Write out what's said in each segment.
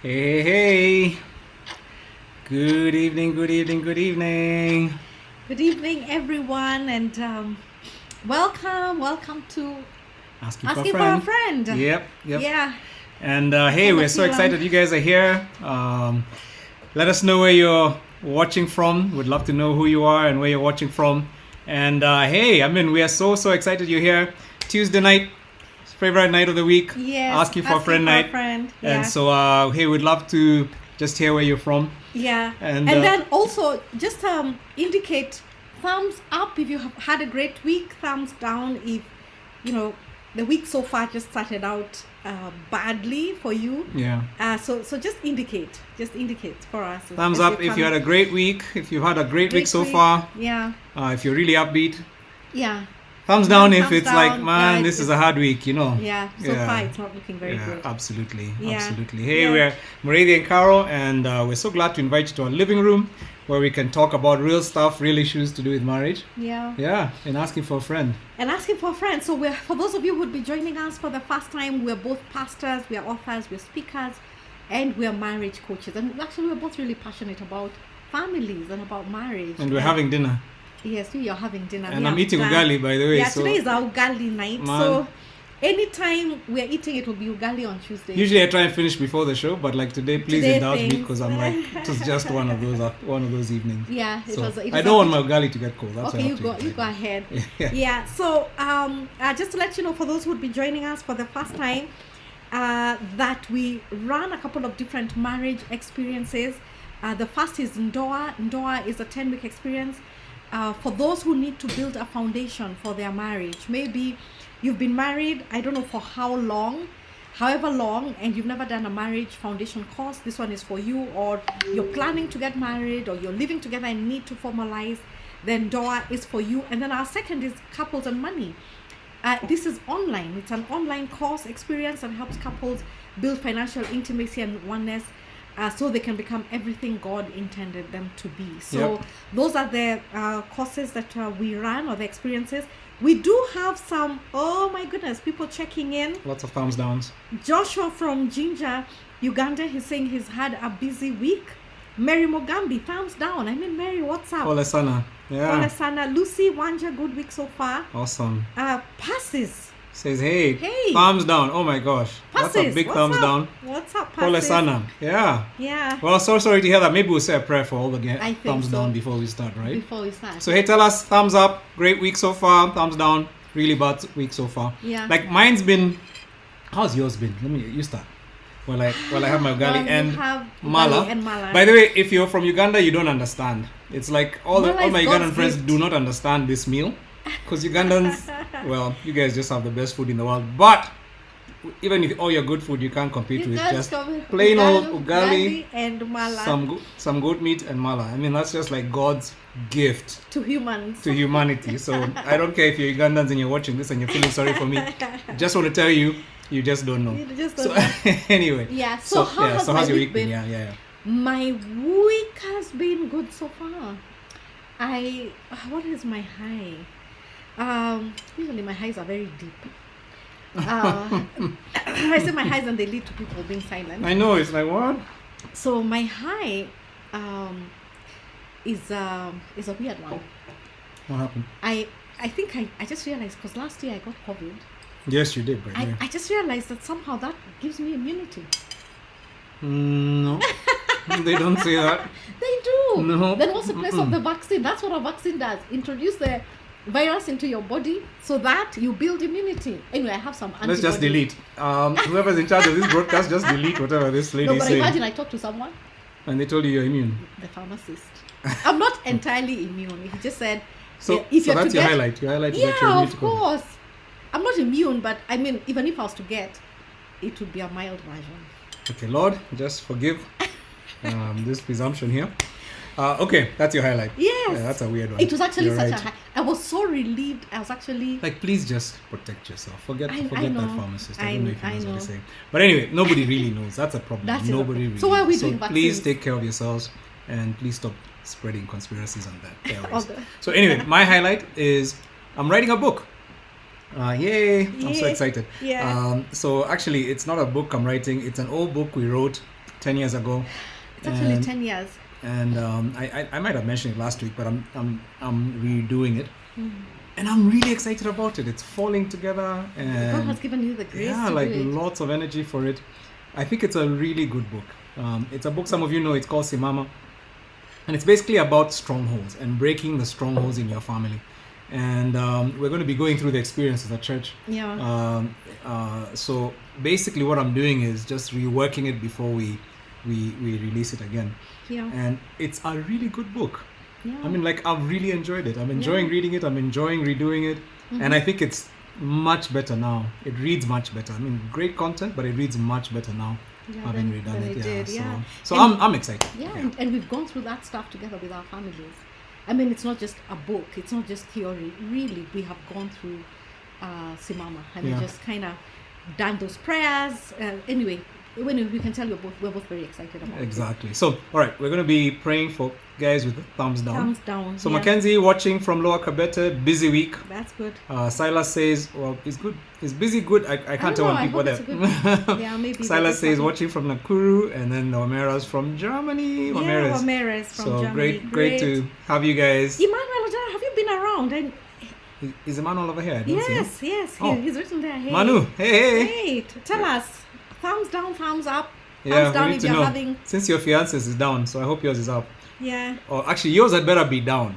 Hey, hey. Good evening, good evening, good evening. Good evening, everyone, and welcome to Asking for a Asking for a friend. Friend. Yep. Yeah, And hey, we're so excited you guys are here. Let us know where you're watching from. We'd love to know who you are and where you're watching from. And hey, we are so excited you're here. Tuesday night, favorite night of the week. yes. Asking for a friend night. Yeah. And so hey, we'd love to just hear where you're from. Yeah, And then also just indicate thumbs up if you have had a great week, thumbs down if the week so far just started out badly for you. Yeah. So just indicate for us. Thumbs up if you had a great week. If you've had a great week so far. Yeah. If you're really upbeat. Yeah. Thumbs down if thumbs it's down. like, man, Yeah, this is a hard week, Yeah. So far it's not looking very good. Absolutely. Yeah. Absolutely. Hey, Yeah. we're Moradia and Caro, and we're so glad to invite you to our living room where we can talk about real stuff, real issues to do with marriage. Yeah. Yeah, and asking for a friend. And asking for a friend. So for those of you who would be joining us for the first time, we're both pastors, we're authors, we're speakers, and we're marriage coaches. And actually, we're both really passionate about families and about marriage. And we're having dinner. Yes, you're having dinner. And I'm eating ugali, by the way. Yeah, so today is our ugali night. Man. So anytime we're eating, it will be ugali on Tuesday. Usually I try and finish before the show, but like today, please Today indulge me things. because I'm like, it was just one of those evenings. Yeah, So it I don't want my ugali to get cold. That's why I okay, have to eat you right go now. ahead. Yeah. Yeah. So just to let you know, for those who would be joining us for the first time, that we run a couple of different marriage experiences. The first is Ndoa. Ndoa is a 10-week experience for those who need to build a foundation for their marriage. Maybe you've been married, I don't know for how long, however long, and you've never done a marriage foundation course. This one is for you. Or you're planning to get married, or you're living together and need to formalize. Then Ndoa is for you. And then our second is Couples and Money. This is online. It's an online course experience that helps couples build financial intimacy and oneness, so they can become everything God intended them to be. So those are the courses that we run, or the experiences. We do have some, oh my goodness, people checking in. Lots of thumbs downs. Joshua from Jinja, Uganda, he's saying he's had a busy week. Mary Mogambi, thumbs down. Mary, what's up? Ole Sana. Yeah. Ole Sana. Lucy Wanja, good week so far. Awesome. Passes. Says, hey, Hey. thumbs down. Oh my gosh. That's a Passes. big What's thumbs up? down. What's up, Ole Passes? Sana. Yeah. Yeah. Well, so sorry to hear that. Maybe we'll say a prayer for all the I think thumbs so. down before we start, right? Before we start. So hey, tell us, thumbs up, great week so far, thumbs down, really bad week so far. Yeah. Like mine's been, how's yours been? You start. Well, I have my ugali Well, you and have mala. ugali and mala. By the way, if you're from Uganda, you don't understand. It's like all Mala my is Ugandan God's friends gift. do not understand this meal, because Ugandans, well, you guys just have the best food in the world. But even if all your good food, you can't compete You with guys just come with plain old ugali, and mala some goat meat and mala. That's just like God's gift to humans. to humanity. So I don't care if you're Ugandans and you're watching this and you're feeling sorry for me. Just want to tell you, you just don't know. You just So don't know. anyway. Yeah. So how has how's my your week week been? Yeah. My week has been good so far. What is my high? Usually my highs are very deep. I say my highs and they lead to people being silent. I know, it's like what? So my high is a weird one. What happened? I think I just realized, because last year I got COVID. Yes, you did, but yeah. I just realized that somehow that gives me immunity. No. They don't say that. They do. No. Then what's the place of the vaccine? That's what a vaccine does. Introduce the virus into your body so that you build immunity. Anyway, I have some antibodies. Let's just delete. Whoever's in charge of this broadcast, just delete whatever this lady No, is but saying. imagine I talked to someone, And they told you you're immune. the pharmacist. I'm not entirely immune. He just said, So, if so you're that's to your get, highlight. Your highlight is that you're yeah, immune of to COVID. course. I'm not immune, but even if I was to get, it would be a mild version. Okay, Lord, just forgive this presumption here. Okay, that's your highlight. Yes. Yeah, that's a weird one. It was actually You're such right. a high. I was so relieved. I was actually Like, please just protect yourself. Forget I that know. pharmacist. I don't know if he I knows what know. he's saying. But anyway, nobody really knows. That's a problem. That is a Nobody problem. really So why are we knows. doing please vaccines? take care of yourselves and please stop spreading conspiracies on that. Terrorists. Okay. So anyway, my highlight is I'm writing a book. Yay! I'm so Yay. excited. Yeah. So actually, it's not a book I'm writing. It's an old book we wrote 10 years ago. It's actually And- 10 years. And I might have mentioned it last week, but I'm redoing it, and I'm really excited about it. It's falling together, God and has given you the grace yeah, to like do it. lots of energy for it. I think it's a really good book. It's a book some of you know. It's called Simama, and it's basically about strongholds and breaking the strongholds in your family. And we're going to be going through the experiences at church. Yeah. So basically, what I'm doing is just reworking it before we release it again. Yeah. And it's a really good book. Yeah. I mean, like, I've really enjoyed it. I'm enjoying reading it. I'm enjoying redoing it. And I think it's much better now. It reads much better. I mean, great content, but it reads much better now. Yeah, Having than- redone than it. it did, yeah. So And- I'm excited. Yeah, and we've gone through that stuff together with our families. I mean, it's not just a book, it's not just theory. Really, we have gone through Simama and we Yeah. just kind of done those prayers. Anyway, we can tell we're both very excited about Exactly. So, all right, we're going to be praying for guys with thumbs it. down. Thumbs down. So yeah. Mackenzie watching from Lower Kabete, busy week. That's good. Silas says, well, it's good. Is busy good? I can't tell know, when I people are hope there. it's good. Yeah, maybe. Silas they're says just watching from Nakuru, and then Omera's from Germany. happy. Omeras. Yeah, Ramirez from So Germany. great to have you guys. Emmanuel, have you been around? And Is Emmanuel over here? I don't see him. yes. Oh. He's written there. Hey. Manu, hey. Hey, tell us. Thumbs down, thumbs up. Yeah, Thumbs down we need if to you're know. having. Since your fiance's is down, so I hope yours is up. Yeah. Or actually, yours had better be down.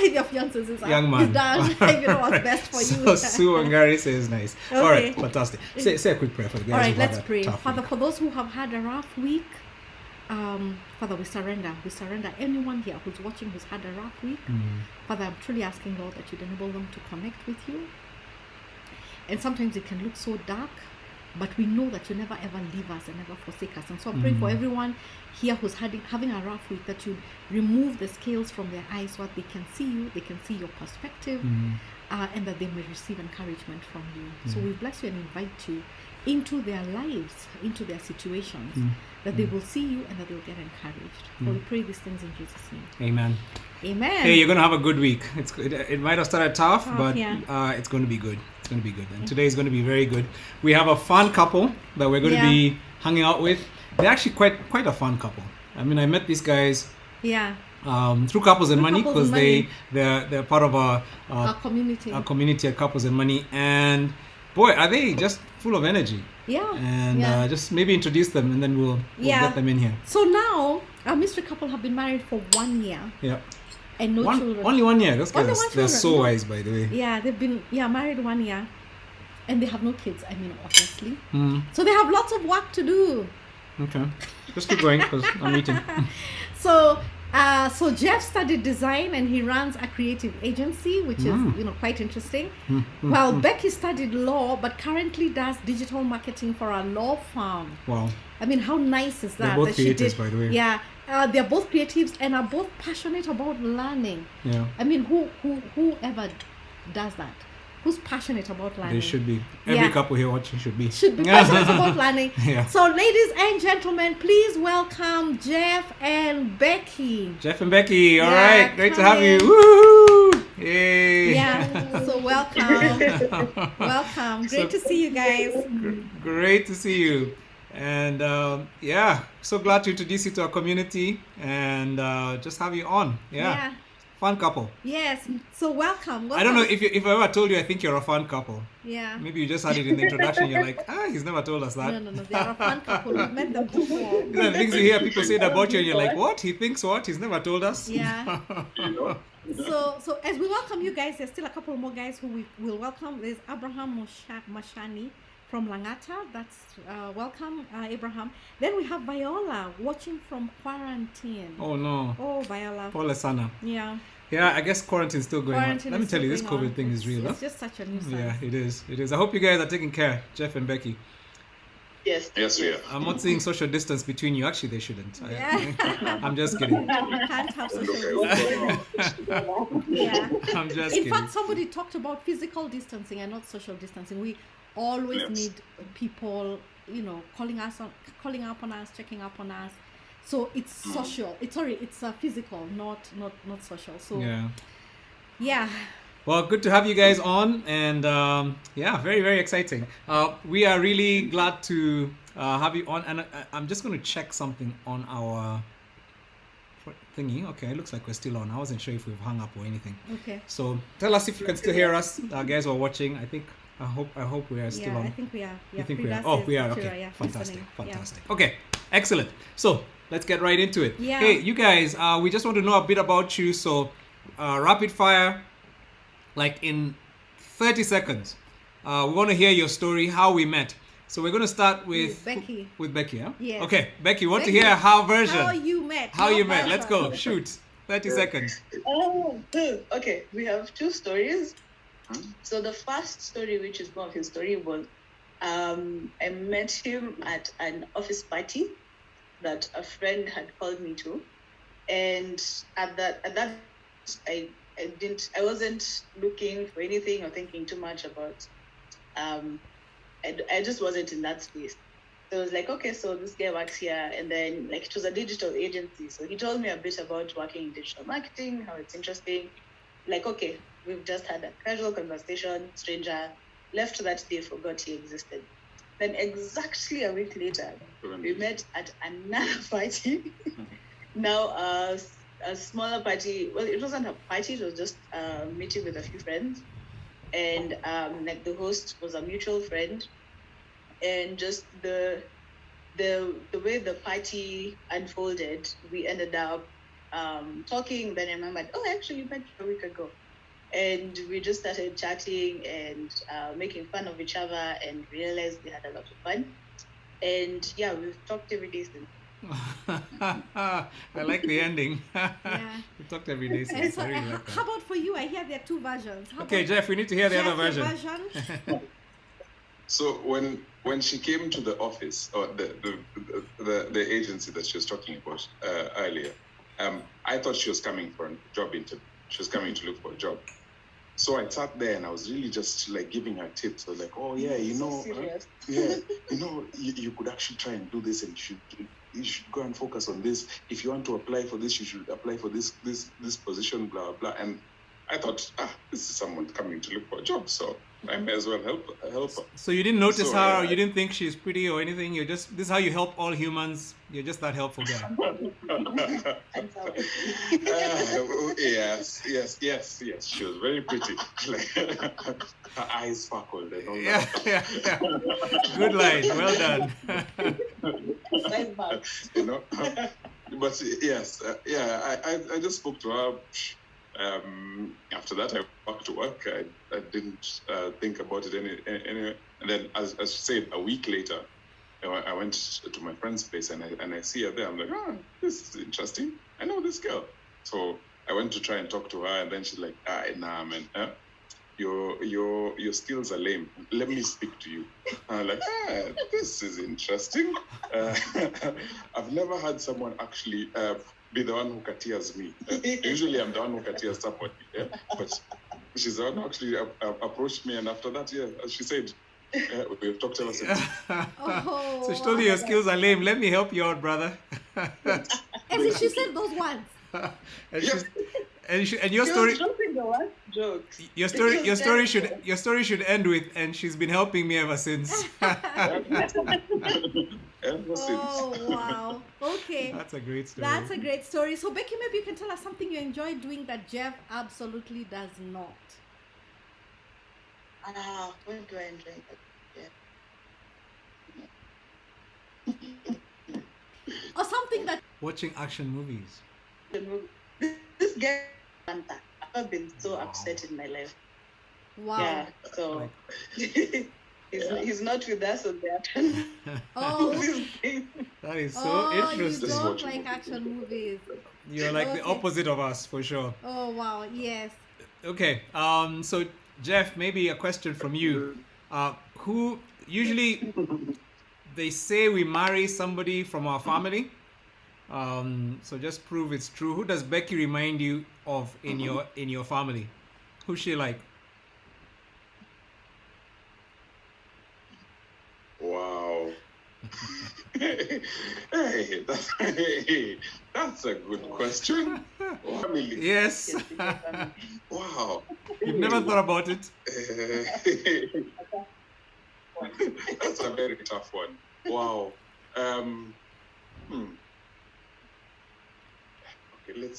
Your fiance is up. Young man. He's done. You know what's best for So you. Sue Wangari says nice. All right, Okay. fantastic. Say a quick prayer for the guys. All right, who've had let's a pray. tough Father, week. for those who have had a rough week, Father, we surrender. We surrender anyone here who's watching who's had a rough week. Father, I'm truly asking, Lord, that you'd enable them to connect with you. And sometimes it can look so dark, but we know that you never ever leave us and never forsake us. And so I'm praying for everyone here who's having a rough week, that you remove the scales from their eyes so that they can see you, they can see your perspective, and that they may receive encouragement from you. So we bless you and invite you into their lives, into their situations, that they will see you and that they will get encouraged. For we pray these things in Jesus' name. Amen. Amen. Hey, you're gonna have a good week. It might have started tough, but yeah. it's going to be good. It's going to be good. And today is going to be very good. We have a fun couple that we're going to be hanging out with. They're actually quite a fun couple. I mean, I met these guys Yeah. through Couples and Money, Couples because and they're part of Our community. our community at Couples and Money, and boy, are they just full of energy. Yeah. And yeah. just maybe introduce them, and then we'll get them in here. So now, our mystery couple have been married for 1 year Yeah. and no children. Only 1 year. Those Only guys, one they're children, so yeah. wise, by the way. Yeah, they've been married 1 year, and they have no kids. I mean, obviously. Mm. So they have lots of work to do. Okay. Just keep going, because I'm eating. So Jeff studied design and he runs a creative agency, which is quite interesting. While Becky studied law, but currently does digital marketing for a law firm. Wow. I mean, how nice is that? They're both that she creatives, did? by the way. Yeah, they're both creatives and are both passionate about learning. Yeah. I mean, whoever does that? Who's passionate about learning? They should be. Every Yeah. couple here watching should be. Should be passionate about learning. Yeah. So, ladies and gentlemen, please welcome Jeff and Becky. Jeff and Becky, all Yeah, right. Great to come have you. in. Woohoo! Yay! Yeah. So welcome, welcome. Great to see you guys. Great to see you. And so glad to introduce you to our community and just have you on. Yeah. Fun couple. Yes. So welcome. I don't know if I ever told you I think you're a fun couple. Yeah. Maybe you just had it in the introduction. You're like, he's never told us that. No. They are a fun couple. We've met them before. These are the things you hear people say about you, and you're like, what? He thinks what? He's never told us. Yeah. So as we welcome you guys, there's still a couple more guys who we will welcome. There's Abraham Mashani from Langata. That's welcome, Abraham. Then we have Viola watching from quarantine. Oh no. Oh, Viola. Paula Sana. Yeah. Yeah, I guess quarantine's still going Quarantine on. Let me is tell you, still this going COVID on. thing is real. It's just such a nuisance. Yeah, it is. It is. I hope you guys are taking care, Jeff and Becky. Yes, we are. I'm not seeing social distance between you. Actually, they shouldn't. Yeah. I'm just kidding. We can't have social distancing. Yeah. I'm just In kidding. fact, somebody talked about physical distancing and not social distancing. We always Yes. need people, calling up on us, checking up on us. So it's social. It's physical, not social. So Yeah. yeah. Well, good to have you guys on, and yeah, very very exciting. We are really glad to have you on, and I'm just going to check something on our thingy. Okay, it looks like we're still on. I wasn't sure if we've hung up or anything. Okay. So tell us if you can still hear us, guys who are watching. I hope we are still Yeah, on. I think we are. You think we are? Oh, we are. Okay, Yeah, fantastic, listening. fantastic. Okay, excellent. So let's get right into it. Yeah. Hey, you guys, we just want to know a bit about you. So, rapid fire, like in 30 seconds. We want to hear your story, how we met. So we're going to start with Becky. With Becky, huh? Yes. Okay, Becky, want to Becky, hear how version? How you met. How your you met. Let's version. go. Shoot. 30 seconds. Oh, okay. We have two stories. So the first story, which is more of his story, was I met him at an office party that a friend had called me to, and at that I wasn't looking for anything or thinking too much about. I just wasn't in that space. So I was like, okay, so this guy works here, and then like it was a digital agency. So he told me a bit about working in digital marketing, how it's interesting. Like, okay, we've just had a casual conversation, stranger, left that day, forgot he existed. Then exactly a week later, we met at another party. Now, a smaller party. Well, it wasn't a party; it was just a meeting with a few friends, and like the host was a mutual friend, and just the way the party unfolded, we ended up talking. Then I remembered, oh, I actually met you a week ago, and we just started chatting and making fun of each other, and realized we had a lot of fun. And yeah, we've talked every day since. I like the ending. Yeah. We talked every day And since. so, I really like how that. about for you? I hear there are two versions. How Okay, about Jeff, we need to hear the Jeff, other your version. So when she came to the office or the agency that she was talking about earlier, I thought she was coming for a job interview. She was coming to look for a job. So I sat there and I was really just like giving her tips. I was like, oh yeah, you know, you could actually try and do this, and you should go and focus on this. If you want to apply for this, you should apply for this position, blah blah. And I thought, this is someone coming to look for a job, so I may as well help her. So you didn't notice So, her, or yeah, you didn't think she's pretty or anything. This is how you help all humans. You're just that helpful guy. Yes. She was very pretty. Like, her eyes sparkled and all that. Yeah. Good line. Well done. You know, but yes, I just spoke to her. After that, I back to work. I didn't think about it anyway. And then, as you said, a week later, I went to my friend's place and I see her there. I'm like, this is interesting. I know this girl. So I went to try and talk to her, and then she's like, nah, man, your skills are lame. Let me speak to you. And I'm like, this is interesting. I've never had someone actually be the one who katias me. Usually I'm the one who katias somebody. Yeah? But she's the one who actually approached me, and after that, as she said, we've talked ever since. Oh, So she told you your skills are lame. Let me help you out, brother. As if she said those ones. And your story. Jokes. Your story should end with, and she's been helping me ever since. Oh, wow. Okay. That's a great story. That's a great story. So, Becky, maybe you can tell us something you enjoy doing that Jeff absolutely does not. What do I enjoy? Or something that... Watching action movies. This guy, I've never been so upset in my life. Wow. Yeah, so he's not with us on the action. Oh, That is so interesting. you don't like action movies. You're like the opposite of us, for sure. Oh, wow. Yes. Okay. So Jeff, maybe a question from you. Who usually they say we marry somebody from our family. So just prove it's true. Who does Becky remind you of in your family? Who's she like? Wow. That's a good question. Family. Yes. Wow. You've never thought about it. That's a very tough one. Wow. Okay,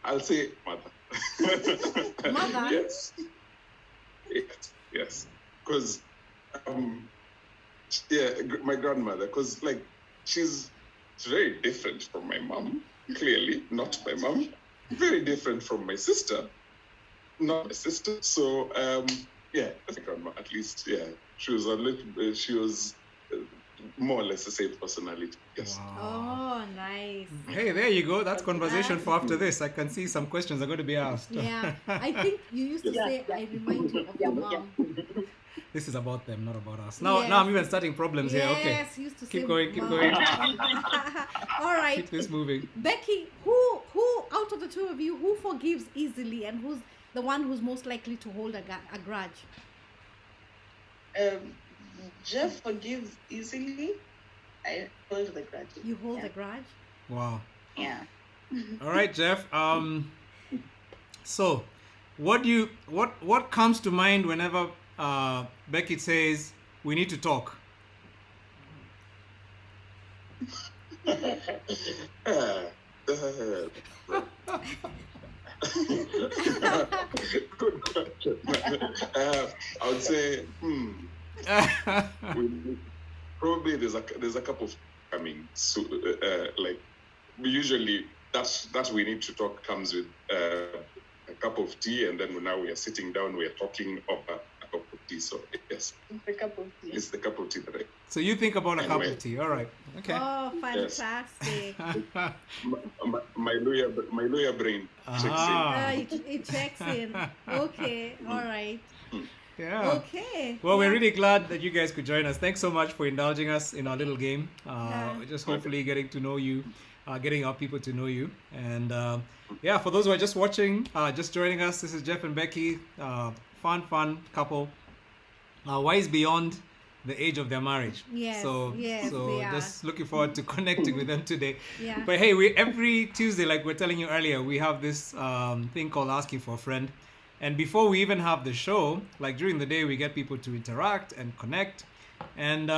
I'll say mother. Mother? Yes. Yes. Because, my grandmother, because like she's very different from my mom. Clearly, not my mom. Very different from my sister. Not my sister. So, I think grandma, at least, she was more or less the same personality. Yes. Wow. Oh, nice. Hey, there you go. That's conversation for after this. I can see some questions are going to be asked. Yeah, I think you used to say, I remind you of your mom. This is about them, not about us. Now I'm even starting problems here. Okay. Yes, used to say Keep going. All right. Keep this moving. Becky, who out of the two of you, who forgives easily and who's the one who's most likely to hold a grudge? Jeff forgives easily. I hold the grudge. You hold a grudge? Wow. Yeah. All right, Jeff. So, what comes to mind whenever Becky says we need to talk? Good question. I would say, probably there's a couple of coming. So, like usually that we need to talk comes with a cup of tea, and then now we are sitting down, we are talking over a cup of tea. So yes, It's the cup of tea. it's the cup of tea that I. So you think about a cup of tea. All right. Okay. Oh, fantastic. My lawyer brain checks in. Ah. It checks in. Okay, all right. Yeah. Okay. Well, we're Yeah. really glad that you guys could join us. Thanks so much for indulging us in our little game. Yeah. Just hopefully getting to know you, getting our people to know you. And for those who are just watching, just joining us, this is Jeff and Becky, fun couple, wise beyond the age of their marriage. Yes, So they are. just looking forward to connecting with them today. Yeah. But hey, we every Tuesday, like we're telling you earlier, we have this thing called Asking for a Friend. And before we even have the show, like during the day, we get people to interact and connect. And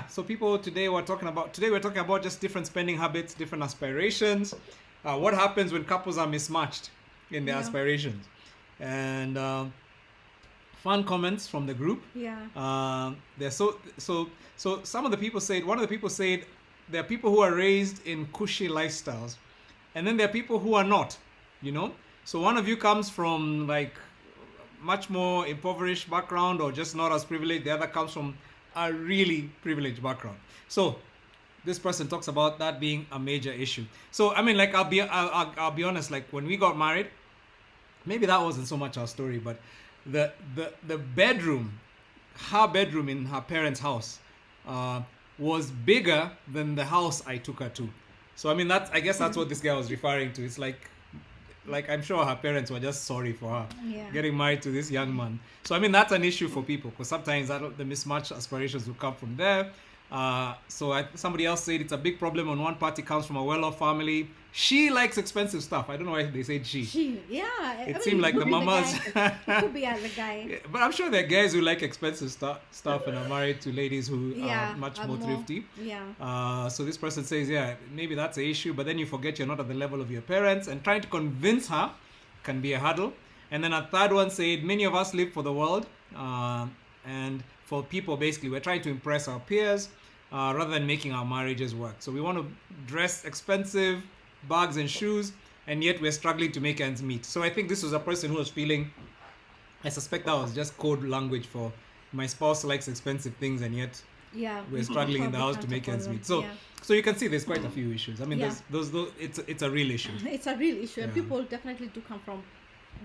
so people today we're talking about just different spending habits, different aspirations. What happens when couples are mismatched in their aspirations? And fun comments from the group. Yeah. They're so some of the people said, one of the people said there are people who are raised in cushy lifestyles, and then there are people who are not, So one of you comes from like much more impoverished background or just not as privileged. The other comes from a really privileged background. So this person talks about that being a major issue. So I mean, like I'll be honest. Like when we got married, maybe that wasn't so much our story, but the bedroom, her bedroom in her parents' house, was bigger than the house I took her to. So I mean, I guess that's what this guy was referring to. It's like I'm sure her parents were just sorry for her getting married to this young man. So I mean, that's an issue for people because sometimes the mismatched aspirations will come from there. Somebody else said it's a big problem when one party comes from a well-off family. She likes expensive stuff. I don't know why they said she. It seemed like the mamas. It could be the guy. Yeah, but I'm sure there are guys who like expensive stuff and are married to ladies who are much more thrifty. Yeah. So this person says, maybe that's the issue, but then you forget you're not at the level of your parents, and trying to convince her can be a hurdle. And then a third one said, many of us live for the world, and for people, basically, we're trying to impress our peers rather than making our marriages work. So we want to dress expensive bags and shoes, and yet we're struggling to make ends meet. So I think this was a person who was feeling, I suspect that was just code language for my spouse likes expensive things, and yet we're struggling in the house to make ends meet. So you can see there's quite a few issues. I mean, those it's a real issue. It's a real issue, and people definitely do come from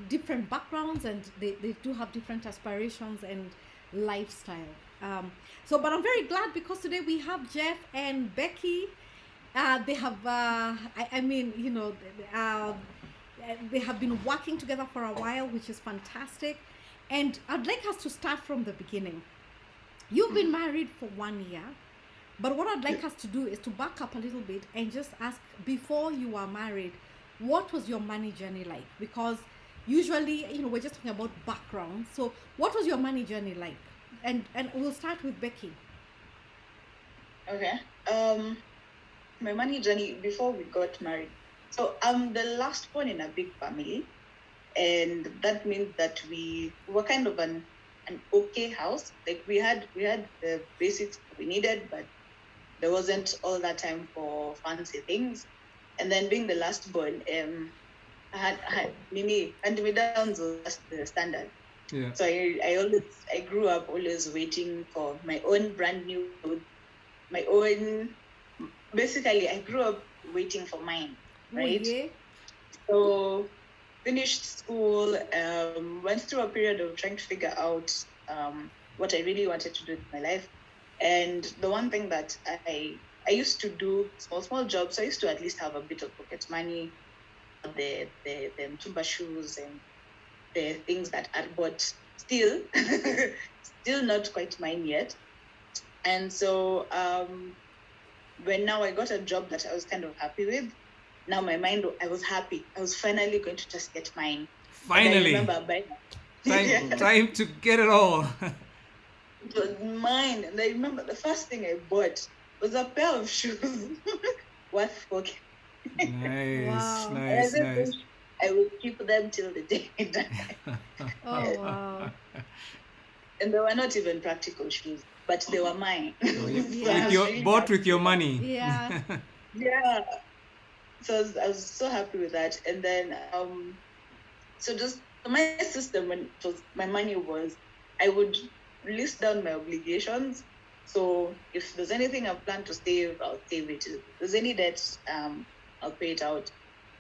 different backgrounds, and they do have different aspirations and lifestyle. But I'm very glad because today we have Jeff and Becky. They have they have been working together for a while, which is fantastic. And I'd like us to start from the beginning. You've been married for 1 year, But what I'd like us to do is to back up a little bit and just ask, before you were married, what was your money journey like? Because usually, we're just talking about background. So what was your money journey like? And we'll start with Becky. Okay. My money journey before we got married. So I'm the last one in a big family, and that means that we were kind of an okay house. Like we had the basics we needed, but there wasn't all that time for fancy things. And then being the last born, I had Mimi and me downs was the standard. Yeah. So I grew up always waiting for my own brand new clothes, my own. Basically, I grew up waiting for mine, right? Oh, yeah. So finished school, went through a period of trying to figure out what I really wanted to do in my life. And the one thing that I used to do small jobs. I used to at least have a bit of pocket money, the Mtumba shoes and the things that I bought. Still not quite mine yet. And so when now I got a job that I was kind of happy with, now my mind, I was happy. I was finally going to just get mine. Finally. And I remember buying Time to get it all. It was mine. And I remember the first thing I bought was a pair of shoes worth $4K. Nice, Wow. nice. I will keep them till the day I die. Oh, wow. And they were not even practical shoes, but they were mine. Yeah. Bought with your money. Yeah. Yeah. So I was so happy with that. And then, so just my system, when it was my money was, I would list down my obligations. So if there's anything I plan to save, I'll save it. If there's any debt, I'll pay it out.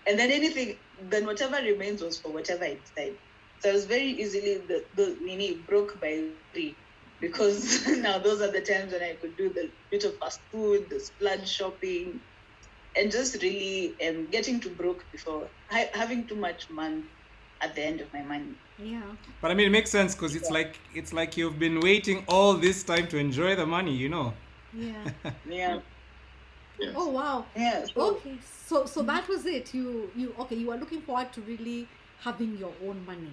And then whatever remains was for whatever I decide. So I was very easily broke by 3, because now those are the times when I could do the bit of fast food, the splurge shopping, and just really getting to broke before having too much money at the end of my money. Yeah. But I mean, it makes sense because it's like you've been waiting all this time to enjoy the money, Yeah. Yeah. Yes. Oh, wow. Yeah. Okay, so that was it. You were looking forward to really having your own money.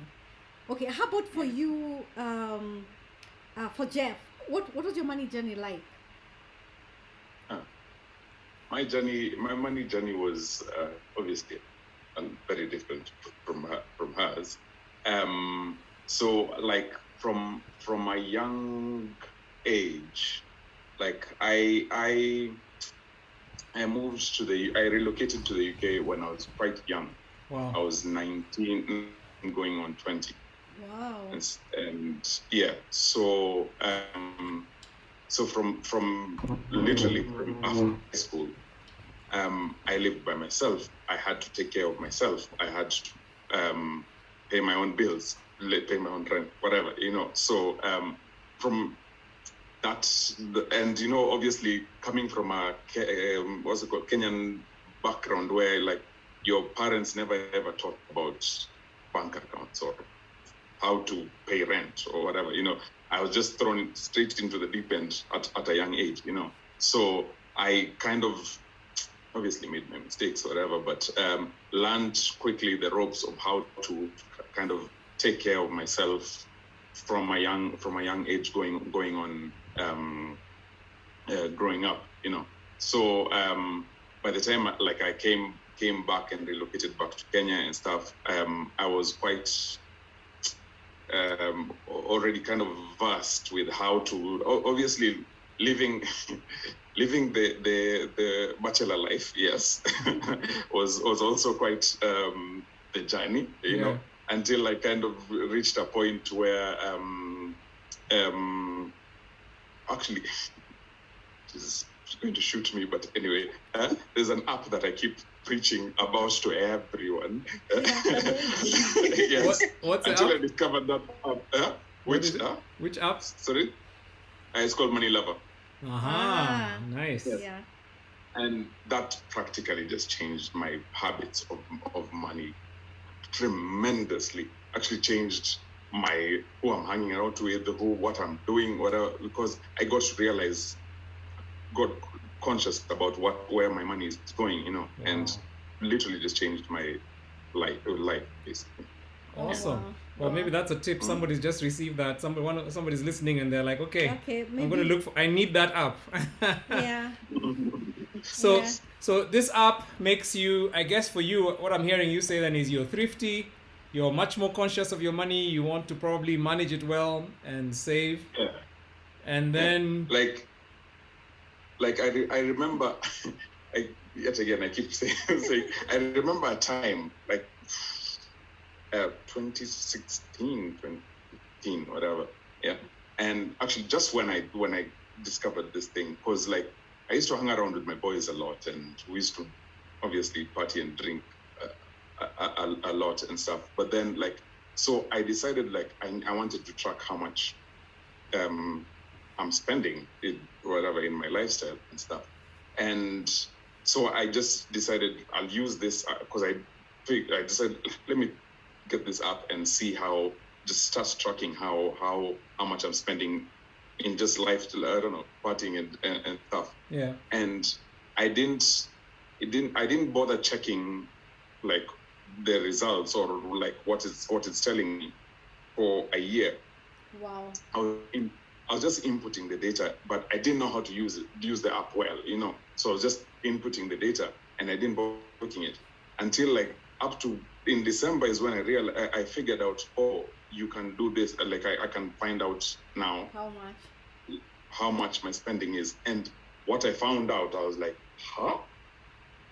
Okay, how about for you, for Jeff? What was your money journey like? My money journey was obviously very different from hers. So like from a young age, like I moved I relocated to the UK when I was quite young. Wow. I was 19, going on 20. Wow. And yeah, so from literally from after high school, I lived by myself. I had to take care of myself. I had to pay my own bills, pay my own rent, whatever, So from that, and obviously coming from a Kenyan background where like your parents never ever talk about bank accounts or how to pay rent or whatever, I was just thrown straight into the deep end at a young age, So I kind of obviously made my mistakes or whatever, but learned quickly the ropes of how to kind of take care of myself from a young age going on growing up, So by the time like I came back and relocated back to Kenya and stuff, I was quite already kind of versed with how to obviously living the bachelor life, yes, was also quite the journey, you know, until I kind of reached a point where actually she's going to shoot me, but anyway, there's an app that I keep preaching about to everyone. Yes. What's the until app? I discovered that app. Which app? Sorry? It's called Money Lover. Aha, nice. Yes. Yeah. And that practically just changed my habits of money tremendously. Actually changed who I'm hanging out with, what I'm doing, whatever, because I got to realize got conscious about where my money is going, and literally just changed my life basically. Awesome. wow. Well, maybe Wow. that's a tip. Somebody's just received that. Somebody's listening, and they're like, okay, Okay, I'm going to maybe. look for. I need that app. Yeah. So, Yeah. so this app makes you. I guess for you, what I'm hearing you say then is you're thrifty. You're much more conscious of your money. You want to probably manage it well and save. Yeah. And then, I remember, yet again I keep saying I remember a time like 2016, 2015, whatever. Yeah. And actually, just when I discovered this thing, because like I used to hang around with my boys a lot, and we used to obviously party and drink a lot and stuff. But then so I decided I wanted to track how much I'm spending whatever in my lifestyle and stuff. And so I just decided I'll use this because I decided, let me get this app and see just start tracking how much I'm spending in just lifestyle, I don't know, partying and stuff. yeah. And I didn't bother checking like the results or like what it's telling me for a year. Wow. I was just inputting the data, but I didn't know how to use the app well, So I was just inputting the data, and I didn't bother looking it until like up to in December is when I figured out, oh, you can do this. Like I can find out now How much? how much my spending is, and what I found out, I was like, huh?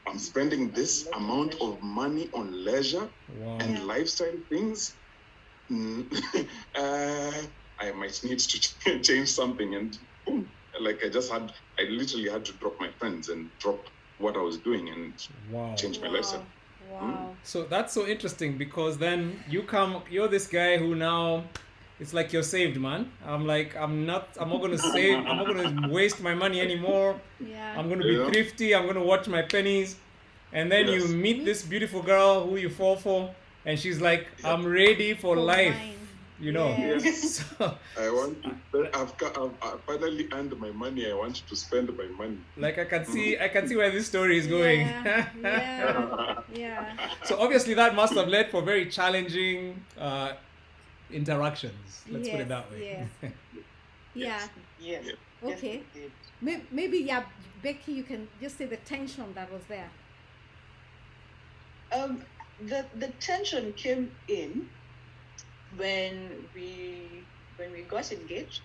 I'm spending this amount of money on leisure Wow. and Yeah. lifestyle things. I might need to change something, and boom, like I literally had to drop my friends and drop what I was doing and Wow. change my lifestyle. Wow. So that's so interesting because then you're this guy who now, it's like you're saved, man. I'm not gonna save, I'm not gonna waste my money anymore. Yeah. I'm gonna be thrifty, I'm gonna watch my pennies. And then you Yes. meet this beautiful girl who you fall for, and she's like, I'm ready for life. mine. Yes. So, I want to. I've finally earned my money. I want to spend my money. like I can see where this story is going. Yeah. So obviously that must have led for very challenging interactions. Let's put it that way. Yes. Yeah. Yes. Okay. Yes, it did. Maybe, yeah, Becky, you can just say the tension that was there. The tension came in when we got engaged,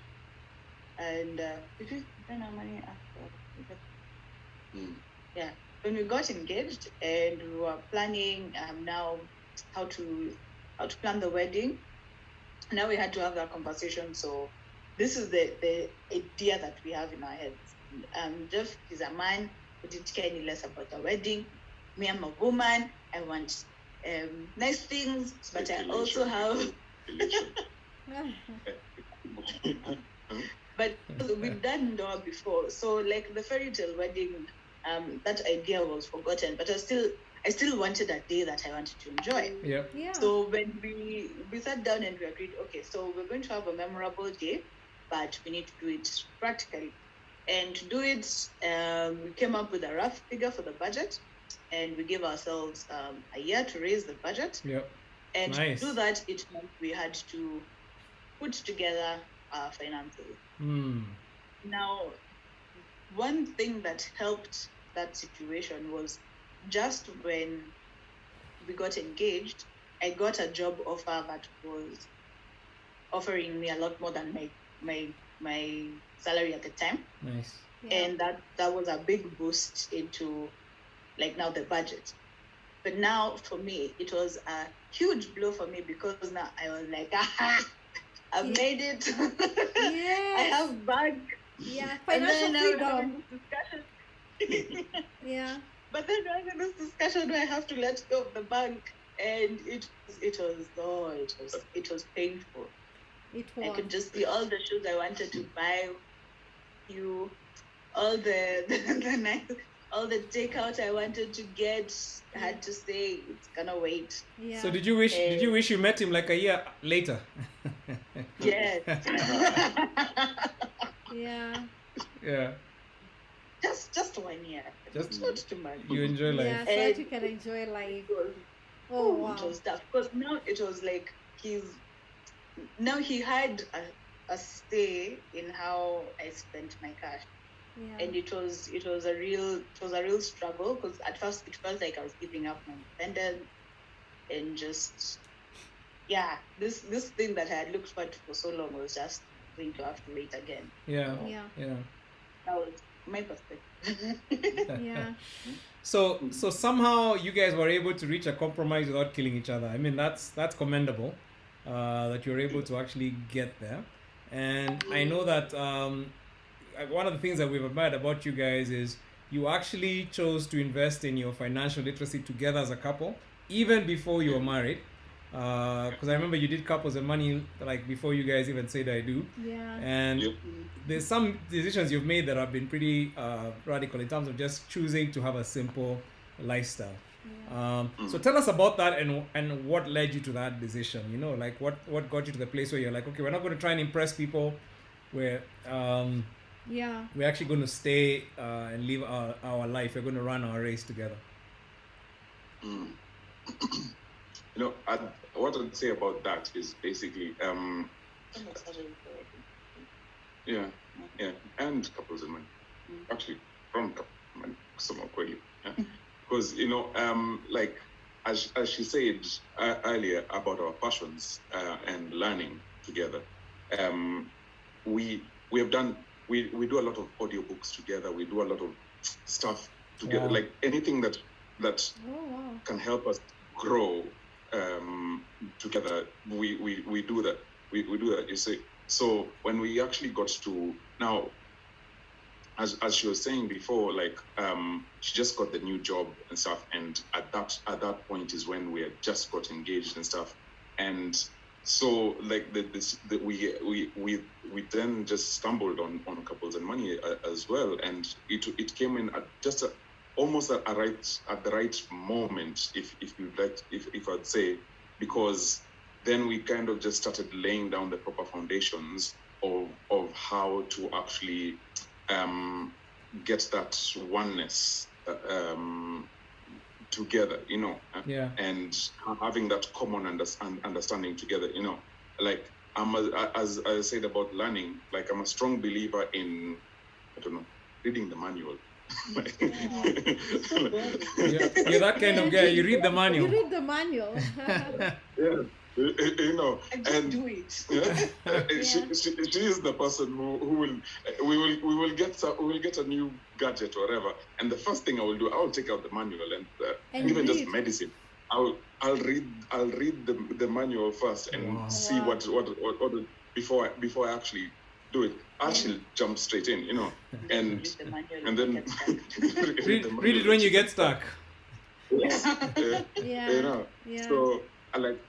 and did we spend our money after? Yeah, when we got engaged and we were planning now how to plan the wedding. Now we had to have that conversation. So this is the idea that we have in our heads. Jeff is a man who didn't care any less about the wedding. Me, I'm a woman. I want nice things, but I also have. But we've done Noah before, so like the fairy tale wedding, that idea was forgotten. But I still wanted a day that I wanted to enjoy. Yeah. So when we sat down and we agreed, okay, so we're going to have a memorable day, but we need to do it practically. And to do it, we came up with a rough figure for the budget, and we gave ourselves a year to raise the budget. Yep. And Nice. to do that, it meant we had to put together our finances. Now, one thing that helped that situation was just when we got engaged, I got a job offer that was offering me a lot more than my salary at the time. Nice. And that was a big boost into like now the budget. But now for me, it was a huge blow for me because now I was like, aha, I've made it. I have bank. Yeah, And financial then I was freedom. having this discussion. Yeah. But then I was in this discussion where I have to let go of the bank, and it was painful. It I was. could just see all the shoes I wanted to buy, all the nice, all the takeout I wanted to get. I had to say it's gonna wait. Yeah. So did you wish you met him like a year later? Yes. Yeah. Yeah. just 1 year. Just- Not too much. You enjoy life. Yeah, so that you can enjoy life. Oh wow. It was tough because now it was like he had a say in how I spent my cash, Yeah. and it was a real struggle because at first it felt like I was giving up my independence and just this thing that I had looked forward to for so long was just going to have to wait again. Yeah. Yeah. Yeah. That was my perspective. Yeah. So somehow you guys were able to reach a compromise without killing each other. I mean, that's commendable that you're able to actually get there. And I know that one of the things that we've admired about you guys is you actually chose to invest in your financial literacy together as a couple, even before you were married. Because I remember you did couples and money like before you guys even said I do. Yeah. And Yep. there's some decisions you've made that have been pretty radical in terms of just choosing to have a simple lifestyle. So tell us about that and what led you to that decision. You know, like what got you to the place where you're like, okay, we're not going to try and impress people. We're Yeah. we're actually going to stay and live our life. We're going to run our race together. You know, what I'd say about that is basically, yeah, and couples and money. Actually, from couples and money, somewhat quickly. Yeah? Because, you know, like, as she said earlier about our passions and learning together, we have done, we do a lot of audiobooks together, we do a lot of stuff together, Wow. like anything that Oh wow. can help us grow together, we do that. We do that, you see. So when we actually got to now, as she was saying before, like she just got the new job and stuff, and at that point is when we had just got engaged and stuff, and so like we then just stumbled on couples and money as well, and it came in at just almost at the right moment, if you'd like, if I'd say, because then we kind of just started laying down the proper foundations of how to actually get that oneness together, you know, Yeah. and having that common understanding together, you know, like as I said about learning, like I'm a strong believer in, I don't know, reading the manual. You're that kind of guy. You read the You manual. read the manual. Yeah, you know, And just and do it. yeah, she is the person who will we will get a new gadget or whatever, and the first thing I will take out the manual and even just read. medicine. I'll read the manual first and Wow. see Wow. what before I actually do it. I actually jump straight in, you know, and Read the manual and then get started. Read it when you get stuck. Yes. Yeah. You know. Yeah. So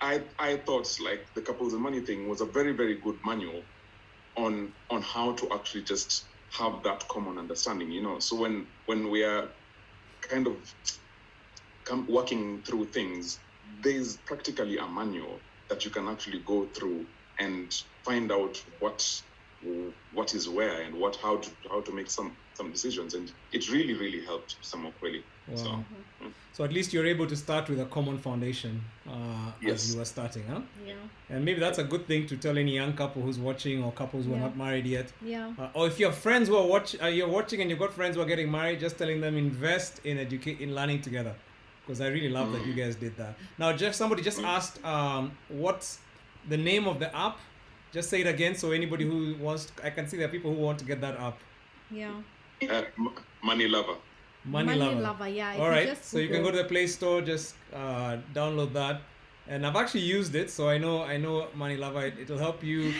I thought like the couples and money thing was a very, very good manual on how to actually just have that common understanding, you know. So when we are kind of working through things, there's practically a manual that you can actually go through and find out what is where and how to make some decisions, and it really helped somewhat really. Wow. So at least you're able to start with a common foundation Yes. as you were starting, huh? Yeah. And maybe that's a good thing to tell any young couple who's watching or couples who are Yeah. not married yet. Yeah. Or if you have friends who are you're watching and you've got friends who are getting married, just telling them invest in in learning together. Because I really love that you guys did that. Now, Jeff, somebody just asked what's the name of the app? Just say it again so anybody who wants I can see there are people who want to get that app. Yeah. Money lover. Money Lover. Yeah. If All right, just so you can go to Google- the Play Store, just download that, and I've actually used it, so I know Money Lover. It'll help you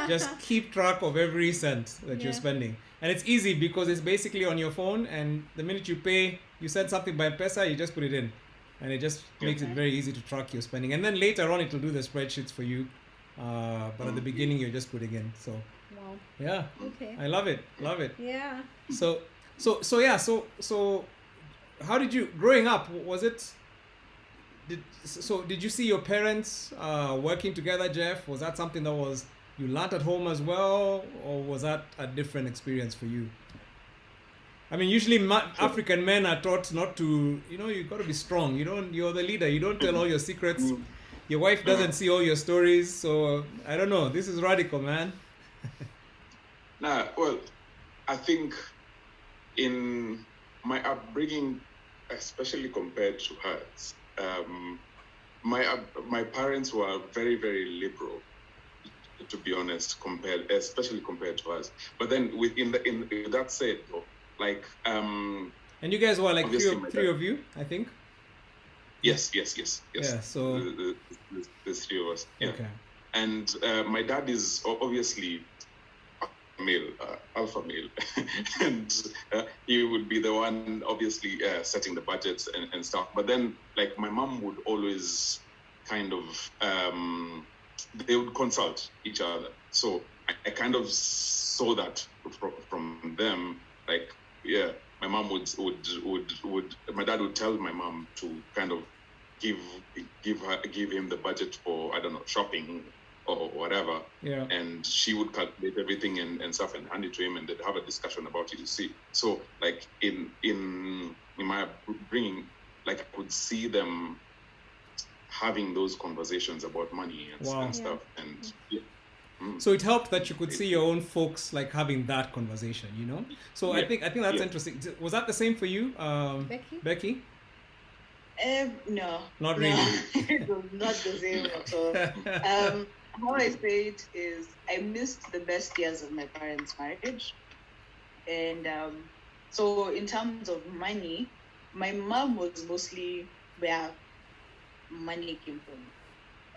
just keep track of every cent that you're Yeah. spending, and it's easy because it's basically on your phone, and the minute you pay, you send something by M-Pesa, you just put it in, and it just makes it very easy to track your spending, and then later on it'll do the spreadsheets for you, but at the beginning you're just putting in. So Wow. yeah, Okay. I love it. Yeah. So how did you growing up, was it did you see your parents working together, Jeff? Was that something that you learned at home as well, or was that a different experience for you? I mean, usually African men are taught not to, you got to be strong. You're the leader. You don't tell all your secrets. Your wife doesn't see all your stories. So I don't know. This is radical, man. Well, I think in my upbringing, especially compared to hers, my parents were very, very liberal, to be honest, especially compared to us. But then in that said, though, like and you guys were like three of you, I think. Yes. Yeah. So the three of us. Yeah. Okay. And my dad is obviously alpha male, and he would be the one obviously setting the budgets and stuff. But then, like, my mom would always kind of they would consult each other. So I kind of saw that from them. Like, yeah, my mom would my dad would tell my mom to kind of give him the budget for, I don't know, shopping or whatever. Yeah. And she would calculate everything and stuff and hand it to him, and they'd have a discussion about it. You see, so like in my upbringing, like, I could see them having those conversations about money and stuff. And so it helped that you could see your own folks like having that conversation, So I think that's interesting. Was that the same for you, Becky? No, not really. It was not the same at all. How I say it is, I missed the best years of my parents' marriage, and so in terms of money, my mom was mostly where money came from,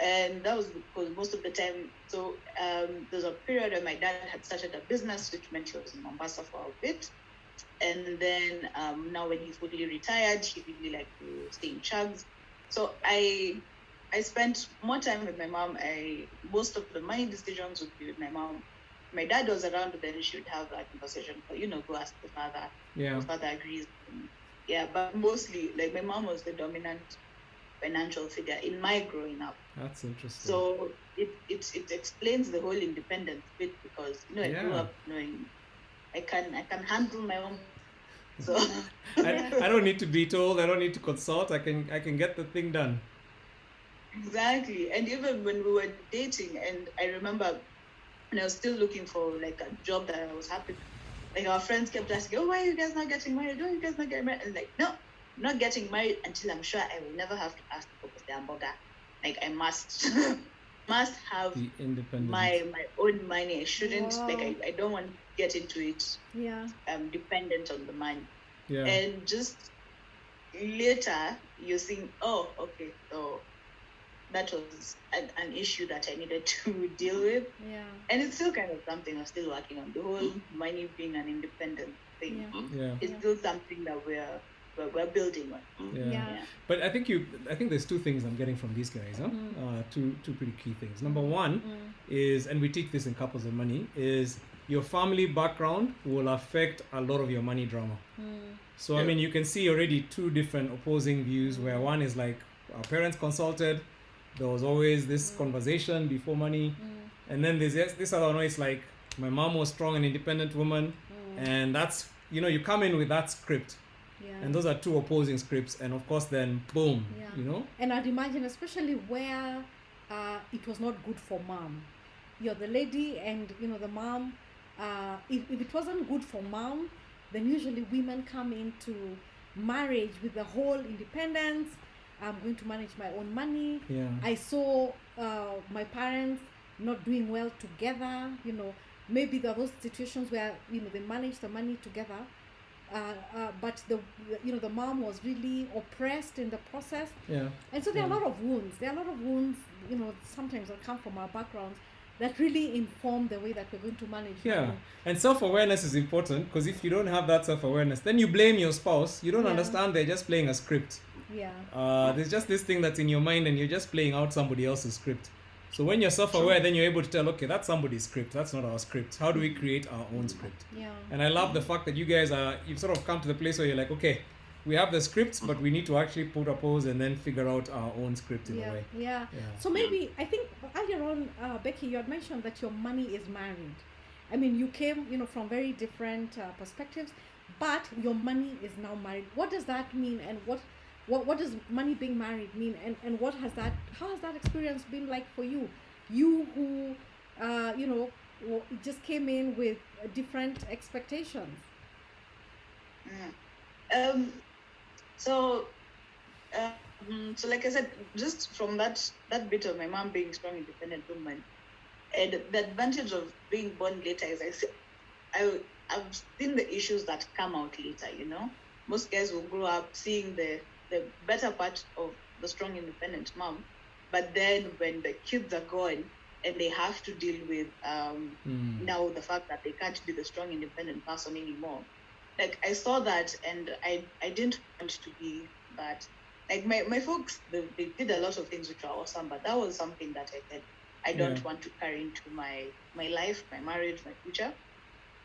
and that was because most of the time. So there's a period where my dad had started a business, which meant he was in Mombasa for a bit. And then now when he's fully retired, he really liked to stay in Chugs. So I spent more time with my mom. Most of the money decisions would be with my mom. My dad was around, then she would have that conversation. But go ask the father. Yeah. The father agrees. Yeah, but mostly, like, my mom was the dominant financial figure in my growing up. That's interesting. So it explains the whole independence bit, because I grew up knowing I can handle my own. So I don't need to be told. I don't need to consult. I can get the thing done. Exactly. And even when we were dating, and I remember when I was still looking for like a job that I was happy, like, our friends kept asking, "Oh, why are you guys not getting married? Why are you guys not getting married?" And like, no, I'm not getting married until I'm sure I will never have to ask for the hamburger. Like, I must have the independent. my own money. I shouldn't I don't want to get into it. Yeah. Dependent on the money. Yeah. And just later you think, oh, okay, so that was an issue that I needed to deal with. Yeah. And it's still kind of something I'm still working on. The whole money being an independent thing. Yeah. It's still something that we're building on. Yeah. But I think there's two things I'm getting from these guys, huh? Two pretty key things. Number one is, and we teach this in Couples and Money, is your family background will affect a lot of your money drama. So I mean, you can see already two different opposing views, where one is like, our parents consulted, there was always this conversation before money, and then there's this other one where it's like, my mom was strong and independent woman, and that's, you come in with that script. Yeah. And those are two opposing scripts, and of course then boom, And I'd imagine, especially where it was not good for mom. You're the lady, and the mom, if it wasn't good for mom, then usually women come into marriage with the whole independence. I'm going to manage my own money. I saw my parents not doing well together. Maybe there are those situations where they manage the money together, but the mom was really oppressed in the process. And so there are a lot of wounds. Sometimes that come from our backgrounds that really inform the way that we're going to manage money. And self-awareness is important, because if you don't have that self-awareness, then you blame your spouse. You don't understand they're just playing a script. There's just this thing that's in your mind, and you're just playing out somebody else's script. So when you're self-aware, then you're able to tell, okay, that's somebody's script, that's not our script. How do we create our own script? And I love the fact that you guys you've sort of come to the place where you're like, okay, we have the scripts, but we need to actually put a pause and then figure out our own script in a way. So maybe, I think earlier on, Becky, you had mentioned that your money is married. I mean, you came, from very different perspectives. but your money is now married. What does that mean, and what does money being married mean, and how has that experience been like for you, you who just came in with different expectations? So so like I said, just from that bit of my mom being strong, independent woman, and the advantage of being born later is I've seen the issues that come out later. Most guys will grow up seeing the better part of the strong, independent mom, but then when the kids are gone and they have to deal with now the fact that they can't be the strong, independent person anymore. Like I saw that, and I didn't want to be that. Like my folks, they did a lot of things which are awesome, but that was something that I said I don't want to carry into my life, my marriage, my future.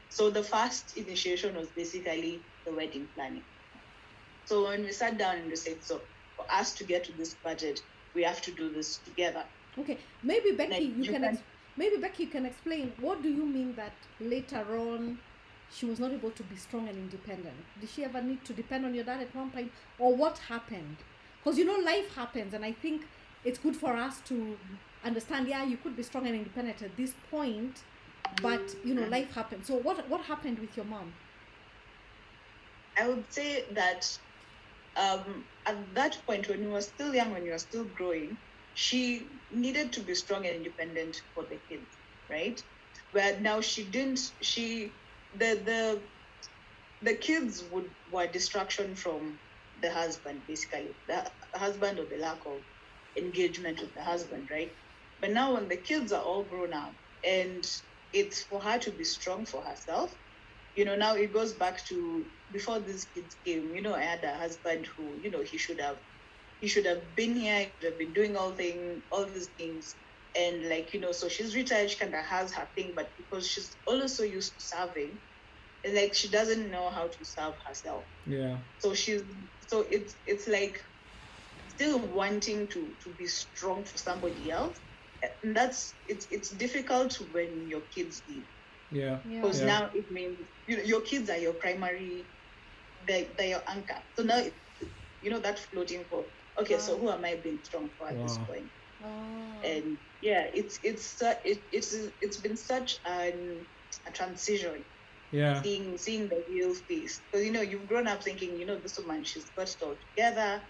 So the first initiation was basically the wedding planning. So when we sat down and we said, so for us to get to this budget, we have to do this together. Okay, maybe Becky, you can explain, what do you mean that later on she was not able to be strong and independent? Did she ever need to depend on your dad at one point, or what happened? Because life happens, and I think it's good for us to understand. Yeah, you could be strong and independent at this point, but life happens. So what happened with your mom? I would say that at that point, when you were still young, when you were still growing, she needed to be strong and independent for the kids, right? But now she didn't. The kids were distraction from the husband, basically the husband, or the lack of engagement with the husband, right? But now when the kids are all grown up and it's for her to be strong for herself, now it goes back to before these kids came. I had a husband who, he should have been here, he should have been doing all these things. And so she's retired, she kind of has her thing, but because she's also used to serving, like she doesn't know how to serve herself. Yeah. So it's like still wanting to be strong for somebody else. And it's difficult when your kids leave. Yeah. Because now it means your kids are your primary, they're your anchor. So now that floating for, okay, so who am I being strong for at this point? And it's been such a transition. Yeah. Seeing the real face, because you've grown up thinking this woman, she's got it all together,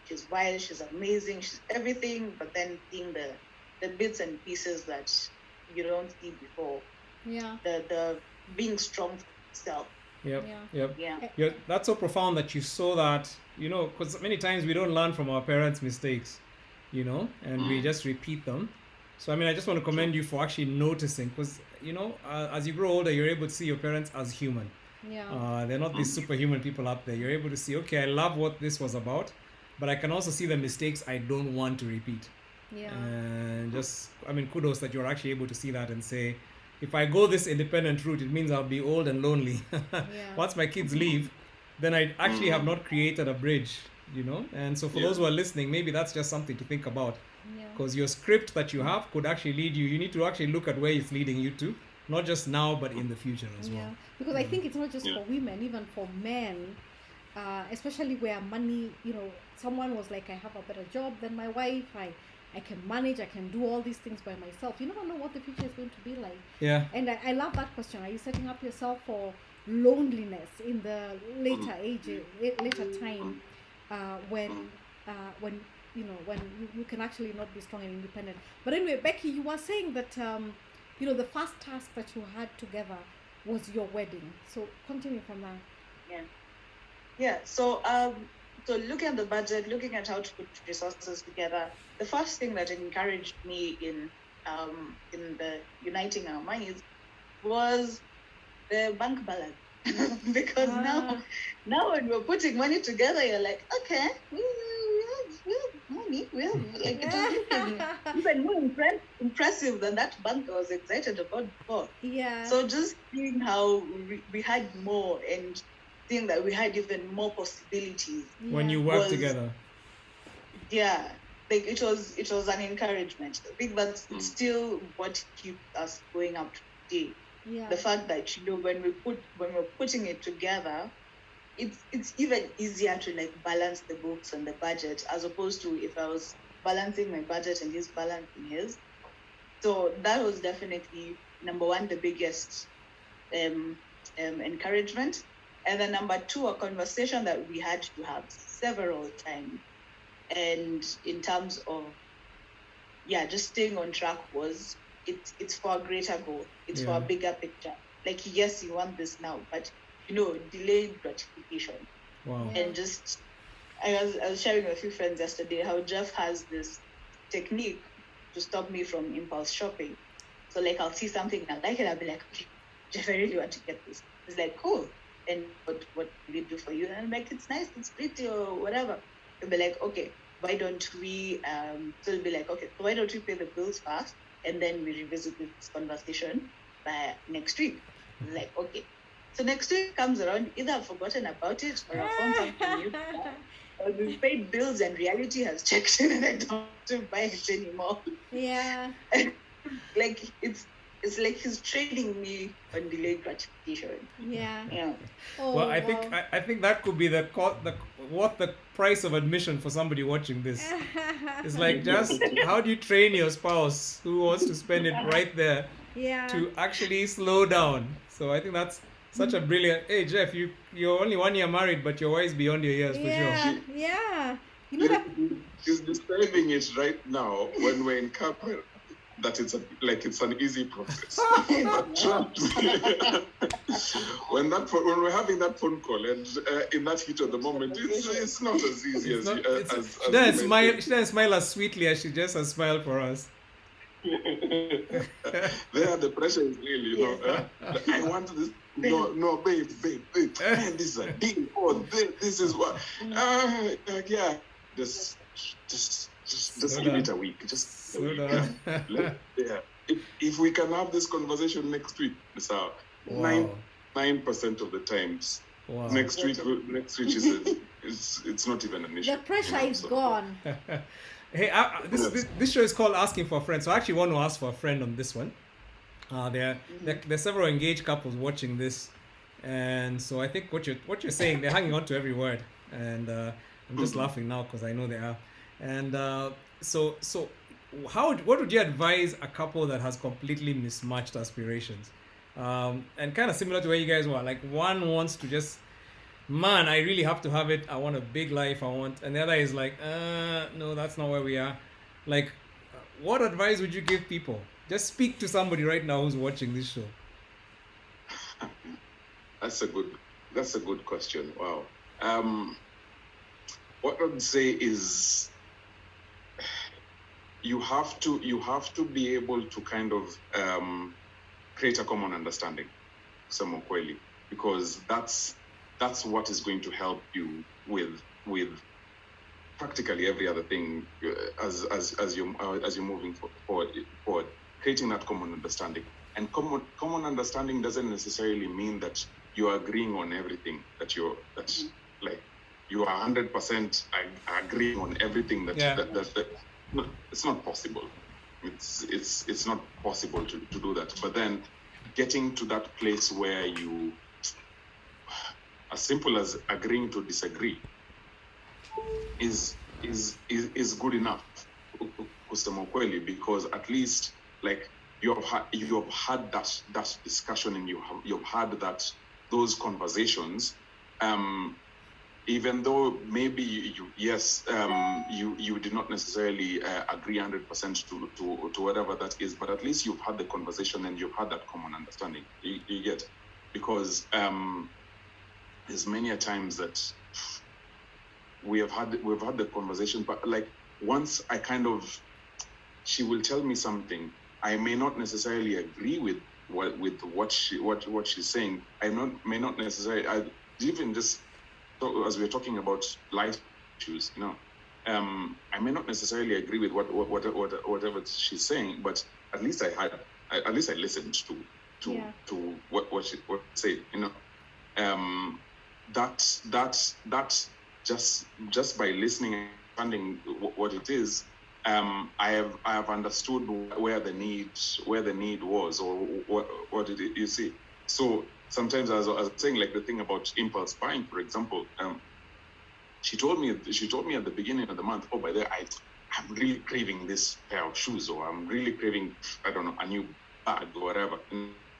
she's wild, she's amazing, she's everything, but then seeing the bits and pieces that you don't see before. Yeah. The being strong for yourself. Yep. Yeah. That's so profound that you saw that, because many times we don't learn from our parents' mistakes, and we just repeat them. So, I just want to commend you for actually noticing, because, as you grow older, you're able to see your parents as human. Yeah. They're not these superhuman people up there. You're able to see, okay, I love what this was about, but I can also see the mistakes I don't want to repeat. Yeah. And just, kudos that you're actually able to see that and say, if I go this independent route, it means I'll be old and lonely. Once my kids leave, then I actually have not created a bridge, And so for those who are listening, maybe that's just something to think about. Because your script that you have could actually lead you. You need to actually look at where it's leading you to, not just now, but in the future as well. Because I think it's not just for women, even for men, especially where money, someone was like, I have a better job than my wife, I can manage, I can do all these things by myself. You never know what the future is going to be like. Yeah. And I love that question. Are you setting up yourself for loneliness in the later time, when you can actually not be strong and independent? But anyway, Becky, you were saying that the first task that you had together was your wedding. So continue from that. Yeah. So looking at the budget, looking at how to put resources together, the first thing that encouraged me in the uniting our monies was the bank balance. Because now when we're putting money together, you're like, okay, we have money. We have, like, it was even more impressive than that bank I was excited about before. Yeah. So just seeing how we had more, and seeing that we had even more possibilities when you work together. Yeah, like it was an encouragement. I think that's still what keeps us going up today. Yeah. The fact that when we're putting it together, it's even easier to like balance the books and the budget as opposed to if I was balancing my budget and he's balancing his. So that was definitely number one, the biggest encouragement. And then number two, a conversation that we had to have several times. And in terms of, just staying on track was it's for a greater goal. It's for a bigger picture. Like, yes, you want this now, but delayed gratification. Wow. And just, I was sharing with a few friends yesterday how Jeff has this technique to stop me from impulse shopping. So like I'll see something I like and I'll be like, okay, Jeff, I really want to get this. It's like, cool. And what will it do for you? And I'm like, it's nice, it's pretty or whatever. He'll be like, okay, why don't we so it'll be like, okay, so why don't we pay the bills first and then we revisit this conversation by next week? Like, okay. So next week comes around, either I've forgotten about it or I've found something new. Or we've paid bills and reality has checked in and I don't want to buy it anymore. Yeah. Like it's like he's trading me on delayed gratification. Yeah. Oh, well, I think that could be what the price of admission for somebody watching this. It's like, just how do you train your spouse who wants to spend it right there to actually slow down? So I think that's such a brilliant. Hey Jeff, you're only 1 year married, but you're wise beyond your years for sure. Yeah. You know that. She's describing it right now when we're in camera. That it's an easy process. Trust me. when we're having that phone call and in that heat of the moment, it's not as easy as she doesn't smile as sweetly as she just has smiled for us. There, the pressure is real, I want this. No, babe. Man, this is a deal. Oh, this is what. Just give it a week. Just a week. If we can have this conversation next week, so 9% of the times. Wow. Next week is it's not even an issue. The pressure is gone. Hey, this show is called Asking for a Friend, so I actually want to ask for a friend on this one. There are several engaged couples watching this, and so I think what you're saying, they're hanging on to every word, and I'm just laughing now because I know they are. And so what would you advise a couple that has completely mismatched aspirations? And kind of similar to where you guys were, like one wants to just, man, I really have to have it. I want a big life. And the other is like, no, that's not where we are. Like, what advice would you give people? Just speak to somebody right now who's watching this show. That's a good question. Wow. What I would say is, you have to be able to kind of create a common understanding, Samokweli, because that's what is going to help you with practically every other thing as you're moving forward. Creating that common understanding, and common understanding doesn't necessarily mean that you're agreeing on everything, like you are 100% agreeing on everything no, it's not possible. It's not possible to do that. But then getting to that place where you, as simple as agreeing to disagree, is good enough, Kustamokweli, because at least like you have had that discussion and you've had those conversations. Even though maybe you did not necessarily agree 100% to whatever that is, but at least you've had the conversation and you've had that common understanding. You get, because there's many a times that we've had the conversation, but like once she will tell me something, I may not necessarily agree with what she's saying. May not necessarily even just. So as we're talking about life issues, I may not necessarily agree with whatever she's saying, but at least I listened to what she said. That just by listening and understanding what it is, I have understood where the need was, or what did you see. So sometimes, as I was saying, like the thing about impulse buying, for example, she told me at the beginning of the month, oh, by the way, I'm really craving this pair of shoes, or I'm really craving, I don't know, a new bag or whatever.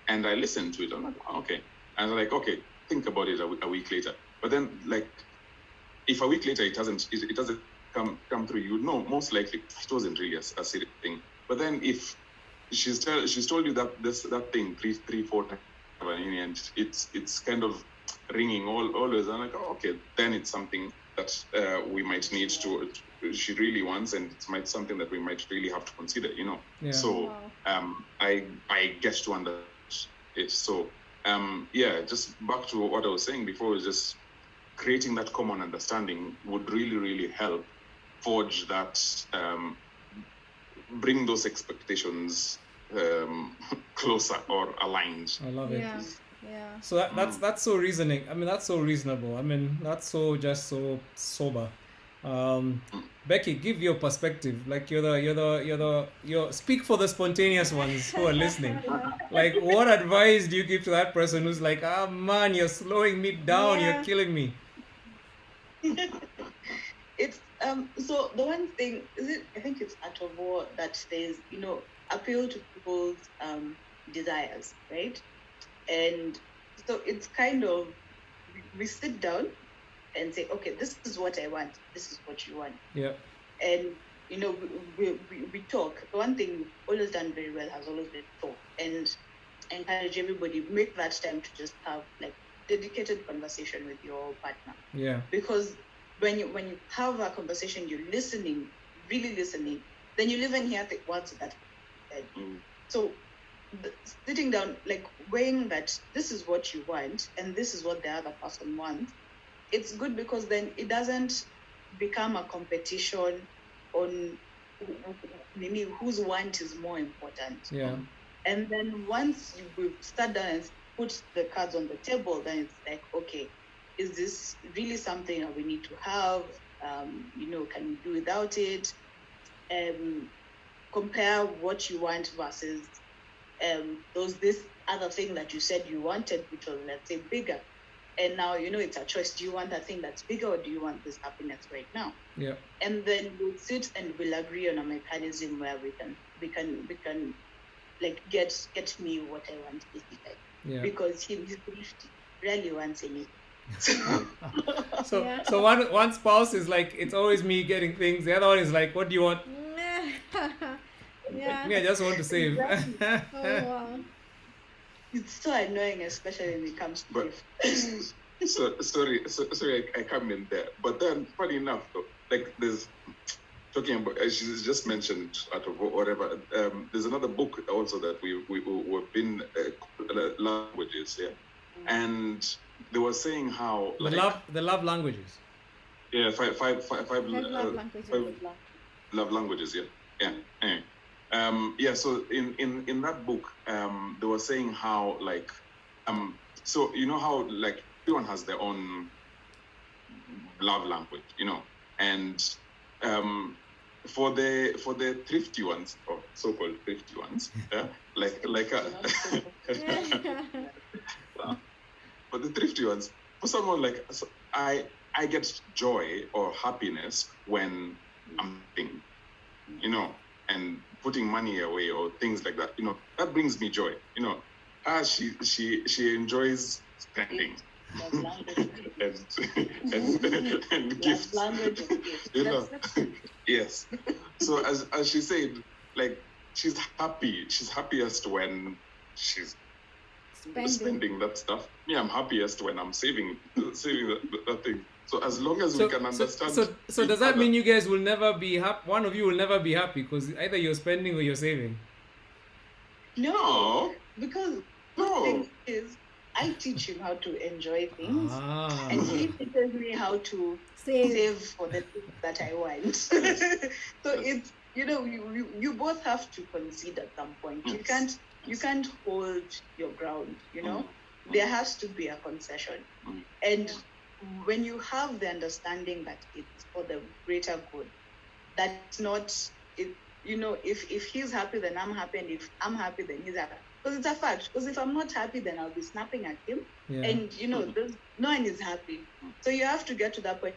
And I listened to it. I'm like, oh, okay. And I'm like, okay, think about it a week later. But then, like, if a week later it doesn't come through, you know, most likely it wasn't really a serious thing. But then if she's told you that thing three, 4 times, and it's kind of ringing always, I'm like, oh, okay, then it's something that we might need to. She really wants, and it's something that we might really have to consider, you know. Yeah. So I get to understand it. So yeah, just back to what I was saying before, is just creating that common understanding would really help forge that, bring those expectations closer or aligned. I love it. Yeah. So that's so reasoning. I mean, that's so reasonable. I mean, that's so just so sober. Becky, give your perspective. Like you're speak for the spontaneous ones who are listening. Like, what advice do you give to that person who's like, ah, man, you're slowing me down, Yeah. you're killing me? It's so the one thing is, I think it's Art of War that says, you know, appeal to people's desires, right? And so it's kind of, we sit down and say, okay, this is what I want, this is what you want. Yeah. And you know, we talk. The one thing we've always done very well has always been talk, and encourage everybody, make that time to just have like dedicated conversation with your partner. Yeah. Because when you have a conversation, you're listening, really listening, then you'll even hear the words that said. So sitting down, like weighing that this is what you want and this is what the other person wants, it's good, because then it doesn't become a competition on maybe whose want is more important. Yeah. And then once we've sat down and put the cards on the table, then it's like, okay, is this really something that we need to have? You know, can we do without it? Compare what you want versus this other thing that you said you wanted, which was, let's say, bigger. And now, you know, it's a choice. Do you want that thing that's bigger, or do you want this happiness right now? Yeah. And then we'll sit and we'll agree on a mechanism where we can like get me what I want, basically. Yeah. Because he's thrifty, really wants anything. So Yeah. so one spouse is like, it's always me getting things. The other one is like, what do you want? Yeah. Me, I just want to save. Oh wow. It's so annoying, especially when it comes to But gift. sorry, I come in there. But then, funny enough, though, like there's talking about, she's just mentioned out of whatever. There's another book also that we've been languages, yeah, and they were saying how the love languages. yeah, five Love languages. love languages, yeah. Anyway. Yeah, so in that book, they were saying how like so you know how like everyone has their own love language, you know, and for the thrifty ones, or so-called thrifty ones, yeah, for the thrifty ones, for someone like, so I get joy or happiness when I'm thinking, you know, and putting money away or things like that, you know, that brings me joy, you know. She enjoys spending and gifts, you know. Yes. So as she said, like she's happiest when she's spending that stuff. Me, I'm happiest when I'm saving that thing. So as long as we can understand. So does that mean you guys will never be happy? One of you will never be happy because either you're spending or you're saving. No, because the thing is, I teach him how to enjoy things, and he teaches me how to save for the things that I want. So it's, you know, you both have to concede at some point. You can't hold your ground, you know. There has to be a concession, and when you have the understanding that it's for the greater good, that's not it, if he's happy, then I'm happy, and if I'm happy, then he's happy. Because it's a fact. Because if I'm not happy, then I'll be snapping at him, and no one is happy. So you have to get to that point.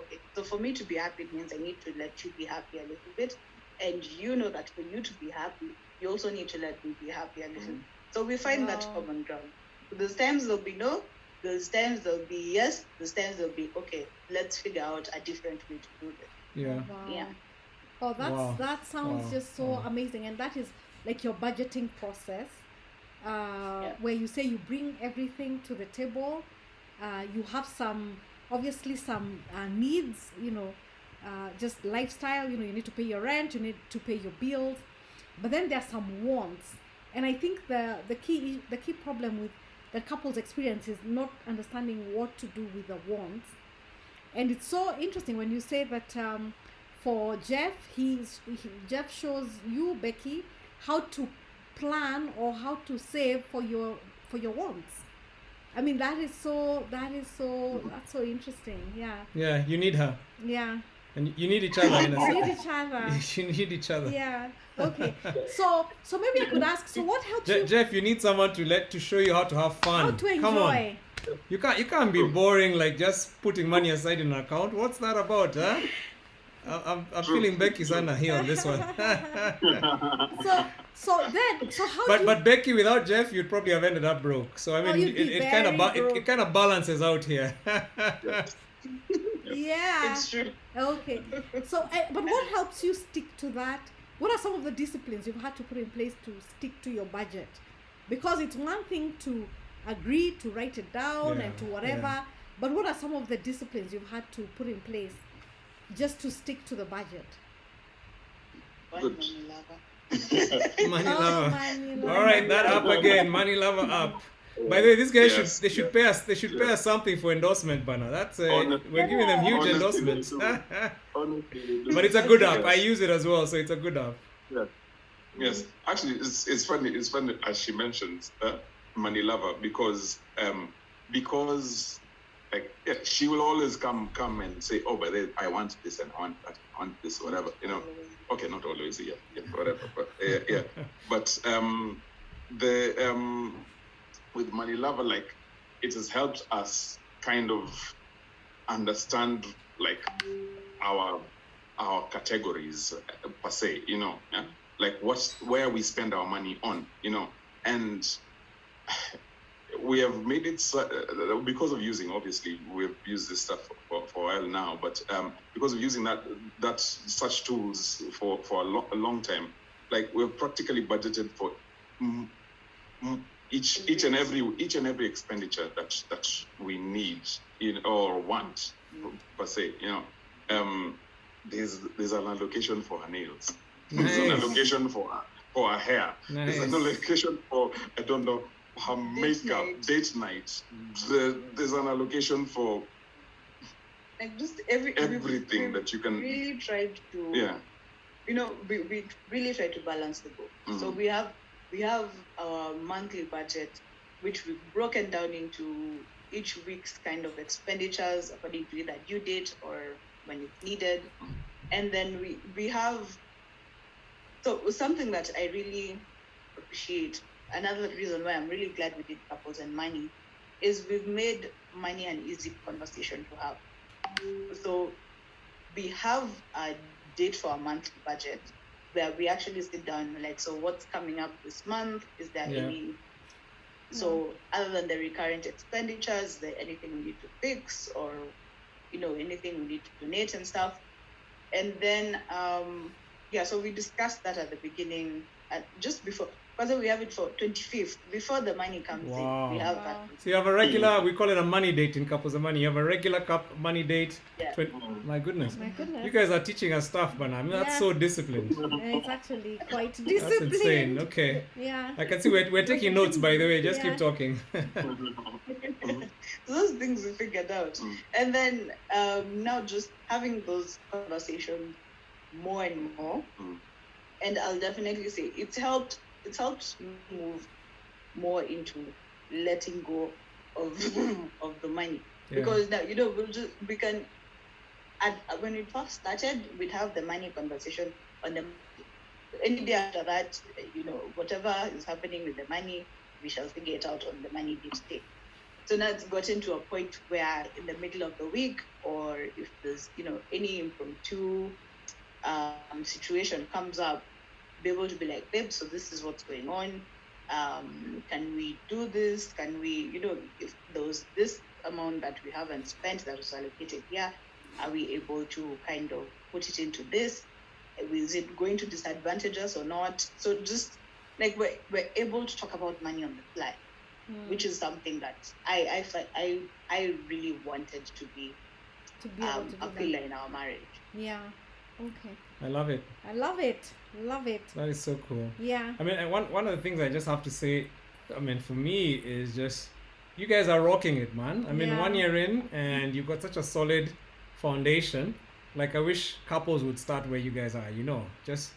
Okay, so for me to be happy, it means I need to let you be happy a little bit, and you know that for you to be happy, you also need to let me be happy a little. So we find that common ground. So those times there'll be no, those times there'll be yes, those times there'll be okay. Let's figure out a different way to do this. Yeah. Wow. Yeah. Oh, that sounds just so amazing, and that is like your budgeting process, where you say you bring everything to the table. You have obviously some needs, just lifestyle. You need to pay your rent, you need to pay your bills, but then there are some wants, and I think the key problem with the couple's experience is not understanding what to do with the wants. And it's so interesting when you say that. For Jeff, Jeff shows you, Becky, how to plan or how to save for your wants. I mean, that's so interesting. Yeah. Yeah, you need her. Yeah. And you need each other in a You sense. need each other. You need each other. Yeah. Okay. So maybe I could ask. So what helps you? Jeff, you need someone to show you how to have fun. How to enjoy? Come on. You can't be boring like just putting money aside in an account. What's that about, huh? I'm feeling Becky's Anna here on this one. So how? But Becky, without Jeff, you'd probably have ended up broke. So I mean, it kind of balances out here. Yeah. It's true. Okay. So, but what helps you stick to that? What are some of the disciplines you've had to put in place to stick to your budget? Because it's one thing to agree to write it down and to whatever, but what are some of the disciplines you've had to put in place just to stick to the budget? Money lover. Money lover. Money lover. All right, that up again. Money lover up. By the way, these guys should pay us something for endorsement, Bana. That's we're giving them huge endorsements. But it's a good app. I use it as well, so it's a good app. Yeah. Yes, actually, it's funny. It's funny as she mentions money lover because like she will always come and say, oh, but I want this and I want that, I want this, whatever, Okay, not always, whatever, but But with money lover, like it has helped us kind of understand like our categories per se, like where we spend our money on, and we have made it because of using, obviously we've used this stuff for a while now, but because of using that such tools for a long time, like we've practically budgeted for each and every expenditure that we need or want per se. There's an allocation for her nails. Nice. There's an allocation for her hair. Nice. There's an allocation for her makeup, date night. There's an allocation for Like just everything that you can. Really tried to. Yeah. We really try to balance the book. Mm-hmm. So we have our monthly budget, which we've broken down into each week's kind of expenditures according to either due date or when it's needed. And then we have, so something that I really appreciate, another reason why I'm really glad we did Couples and Money, is we've made money an easy conversation to have. So we have a date for our monthly budget where we actually sit down like, so what's coming up this month? Is there any, so other than the recurrent expenditures, is there anything we need to fix or, anything we need to donate and stuff? And then, so we discussed that at the beginning, just before, because we have it for 25th, before the money comes in, we have that. So you have a regular, we call it a money date in Couples and Money. You have a regular money date. Yeah. My goodness. My goodness. You guys are teaching us stuff, but I mean, that's so disciplined. It's actually quite That's disciplined. insane. Okay. Yeah. I can see we're taking notes, by the way. Just keep talking. Those things we figured out. And then now just having those conversations more and more. And I'll definitely say it's helped me move more into letting go of the money. Because now, we can, when we first started, we'd have the money conversation on the, any day after that, whatever is happening with the money, we shall figure it out on the money day. So now it's gotten to a point where in the middle of the week, or if there's, any impromptu situation comes up, be able to be like, babe, so this is what's going on. Can we do this? Can we, if there was this amount that we haven't spent that was allocated here, are we able to kind of put it into this? Is it going to disadvantage us or not? So just like we're able to talk about money on the fly, which is something that I really wanted to be a pillar in our marriage. Yeah. Okay. I love it. I love it. Love it. That is so cool. Yeah. I mean, and one of the things I just have to say, I mean, for me is just, you guys are rocking it, man. I mean, Yeah. 1 year in and you've got such a solid foundation. Like, I wish couples would start where you guys are, just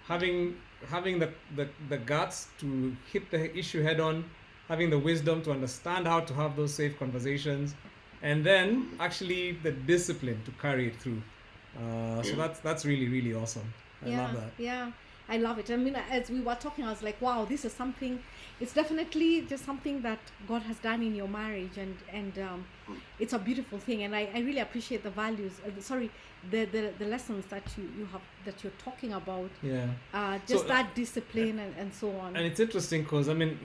having the guts to hit the issue head on, having the wisdom to understand how to have those safe conversations, and then actually the discipline to carry it through. So that's really, really awesome. I love that. Yeah, I love it. I mean, as we were talking, I was like, wow, this is something. It's definitely just something that God has done in your marriage, and it's a beautiful thing. And I really appreciate the values. The lessons that you have, that you're talking about. Yeah. Just that discipline and so on. And it's interesting because, I mean,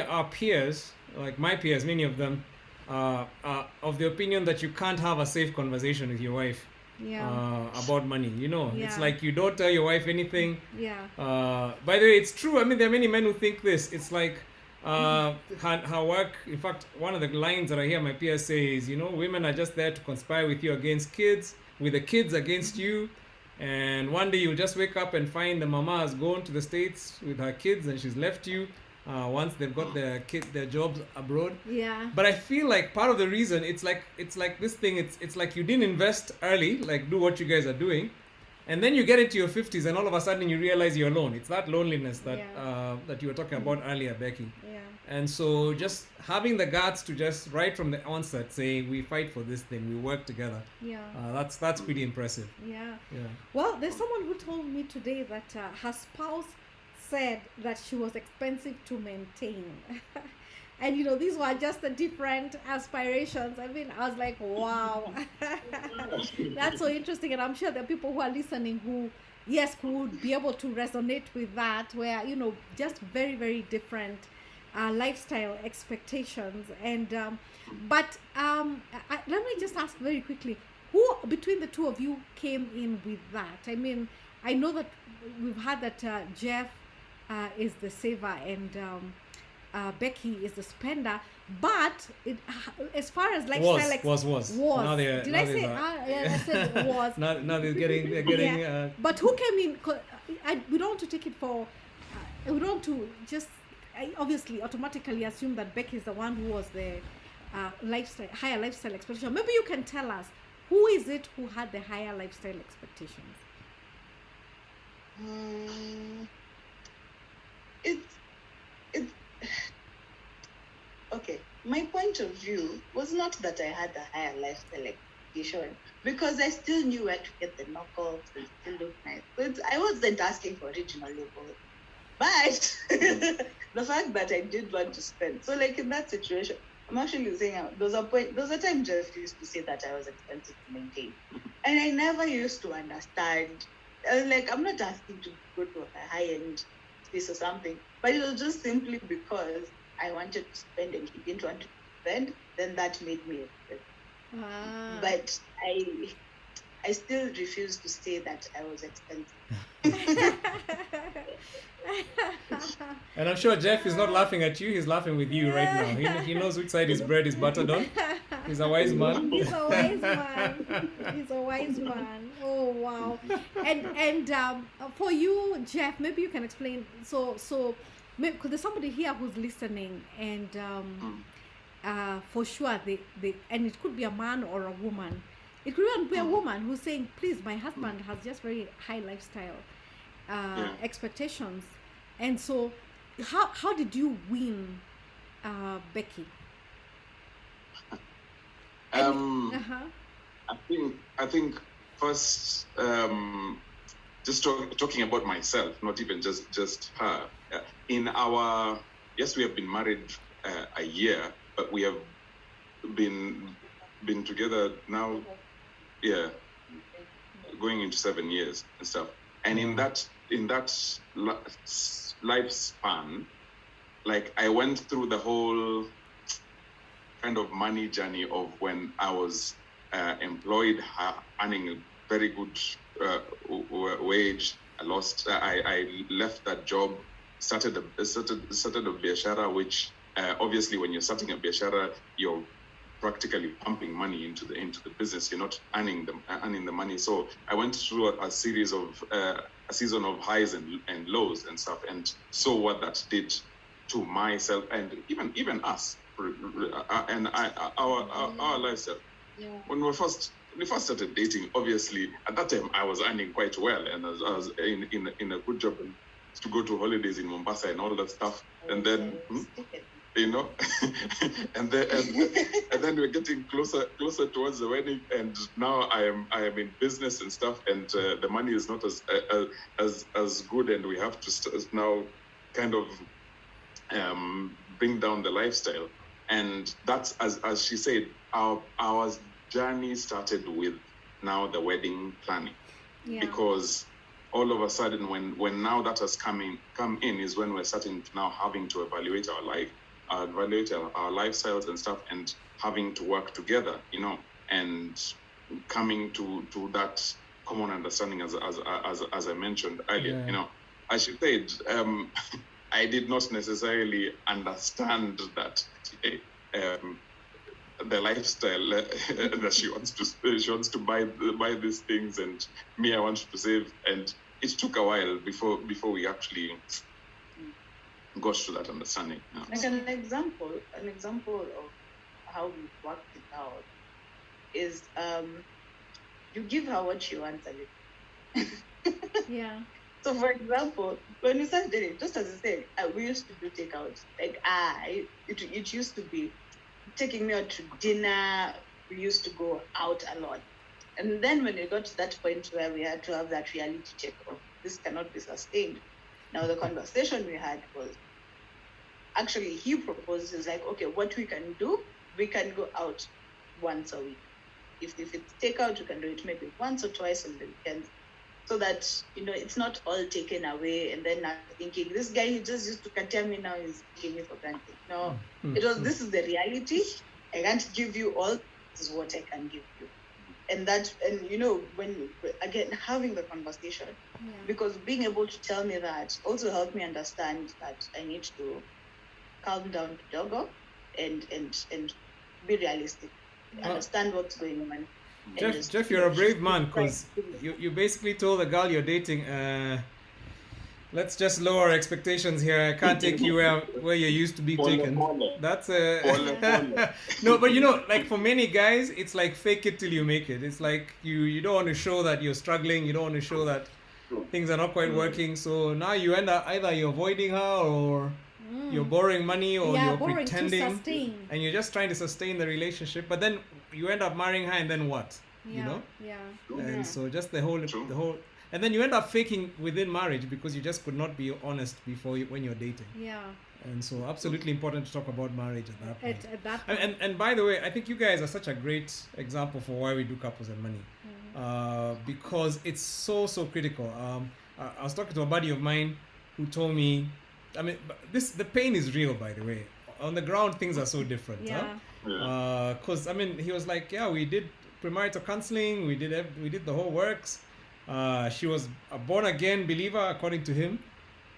our peers, like my peers, many of them are of the opinion that you can't have a safe conversation with your wife. About money. It's like you don't tell your wife anything. By the way, it's true. I mean, there are many men who think this. It's like her work. In fact, one of the lines that I hear my peers say is, women are just there to conspire with you against kids, with the kids against you. And one day you'll just wake up and find the mama has gone to the States with her kids and she's left you. Once they've got their jobs abroad. Yeah. But I feel like part of the reason it's like this thing. It's like you didn't invest early, like do what you guys are doing, and then you get into your 50s and all of a sudden you realize you're alone. It's that loneliness that that you were talking about earlier, Becky. Yeah. And so just having the guts to just right from the onset say we fight for this thing, we work together. Yeah. That's pretty impressive. Yeah. Yeah. Well, there's someone who told me today that her spouse said that she was expensive to maintain. And these were just the different aspirations. I mean, I was like, wow. That's so interesting. And I'm sure there are people who are listening who would be able to resonate with that, where just very, very different lifestyle expectations. And but let me just ask very quickly, who between the two of you came in with that? I mean, I know that we've had that Jeff is the saver and Becky is the spender, but as far as lifestyle was now they're, did now I say I said was now they're getting yeah. But who came in? We don't want to take it for we don't want to just obviously automatically assume that Becky is the one who was the higher lifestyle expectation. Maybe you can tell us, who is it who had the higher lifestyle expectations? It's okay. My point of view was not that I had a higher lifestyle expectation, because I still knew where to get the knockoffs and still look nice. But I wasn't asking for original label. But the fact that I did want to spend, so like in that situation, I'm actually saying there was a time Jeff used to say that I was expensive to maintain, and I never used to understand. I was like, I'm not asking to go to a high-end space or something, but it was just simply because I wanted to spend and he didn't want to spend. Then that made me expensive. But I still refuse to say that I was expensive. And I'm sure Jeff is not laughing at you, he's laughing with you right now. He knows which side his bread is buttered on. He's a wise man. He's a wise man. He's a wise man. Oh wow. And for you, Jeff, maybe you can explain. So because there's somebody here who's listening, and for sure they and it could be a man or a woman. It could even be a woman who's saying, please, my husband has just very high lifestyle expectations. And so how did you win Becky? I think first just talking about myself, not even just her. Yes, we have been married a year, but we have been together now, going into 7 years and stuff. And in that lifespan, like I went through the whole kind of money journey of when I was employed, earning a very good wage. I left that job, started a biashara, which obviously when you're starting a biashara, you're practically pumping money into the business. You're not earning the money. So I went through a season of highs and lows and stuff, and saw what that did to myself and even us and our lifestyle. Yeah. When we first started dating, obviously at that time I was earning quite well, and I was in a good job, and to go to holidays in Mombasa and all that stuff, and then and then we're getting closer towards the wedding, and now I am in business and stuff, and the money is not as good, and we have to now kind of bring down the lifestyle. And that's, as she said, our journey started with now the wedding planning, because all of a sudden when now that has come in is when we're starting to now having to evaluate our life, evaluate our lifestyles and stuff, and having to work together, and coming to that common understanding, as I mentioned earlier. As she said, I did not necessarily understand that the lifestyle that she wants to buy these things, and me, I wanted to save, and it took a while before we actually got to that understanding. Like an example of how we worked it out is you give her what she wants a little. Yeah. So, for example, when we started dating, just as I said, we used to do takeout. Like, it used to be taking me out to dinner. We used to go out a lot. And then when it got to that point where we had to have that reality check of this cannot be sustained, now the conversation we had was, actually, he proposes, like, okay, what we can do, we can go out once a week. If it's takeout, we can do it maybe once or twice on the weekends, so that, it's not all taken away, and then I'm thinking, this guy, he just used to katia me, now he's taking me for granted. No, this is the reality. I can't give you all, this is what I can give you. And when, again, having the conversation, because being able to tell me that also helped me understand that I need to calm down to juggle and be realistic, understand what's going on. Jeff, you're a brave man, because you basically told the girl you're dating, let's just lower expectations here. I can't take you where you used to be taken. That's no, but like for many guys, it's like fake it till you make it. It's like you don't want to show that you're struggling. You don't want to show that things are not quite working. So now you end up either you're avoiding her, or you're borrowing money, or you're pretending, and you're just trying to sustain the relationship. But then you end up marrying her, and then what? And so just the whole, and then you end up faking within marriage, because you just could not be honest when you're dating. And so absolutely important to talk about marriage at that point. At that point. And by the way, I think you guys are such a great example for why we do couples and money, because it's so critical. I was talking to a buddy of mine who told me, the pain is real, by the way. On the ground, things are so different. Because he was like, we did premarital counseling, we did the whole works. She was a born again believer, according to him,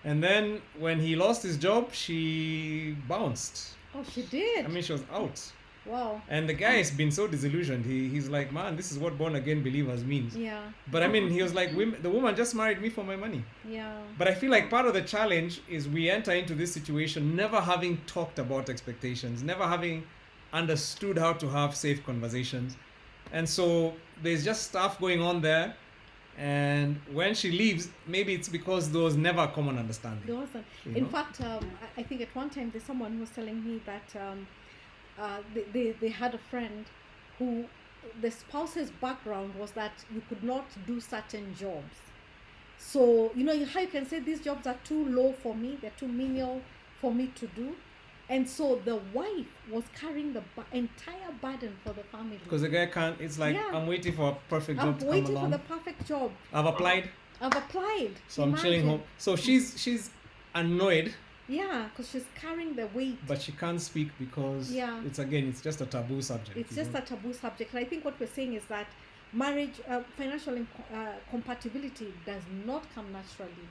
and then when he lost his job, she bounced. Oh, she did. She was out. Wow. And the guy has been so disillusioned. He's like, man, this is what born again believers means. But he was like, the woman just married me for my money. But I feel like part of the challenge is we enter into this situation never having talked about expectations, never having understood how to have safe conversations. And so there's just stuff going on there. And when she leaves, maybe it's because there was never a common understanding. There wasn't. In fact, I think at one time there's someone who was telling me that they had a friend who the spouse's background was that you could not do certain jobs. So you know how you can say these jobs are too low for me, they're too menial for me to do. And so the wife was carrying the entire burden for the family. Because the guy can't. It's like Yeah. I'm waiting for a perfect I'm job to come waiting for along. the perfect job. I've applied, I've applied. so I'm chilling Imagine. home. So she's annoyed, Yeah, because she's carrying the weight. but she can't speak because Yeah. it's just a taboo subject. It's you just know? a taboo subject. And I think what we're saying is that marriage, financial compatibility does not come naturally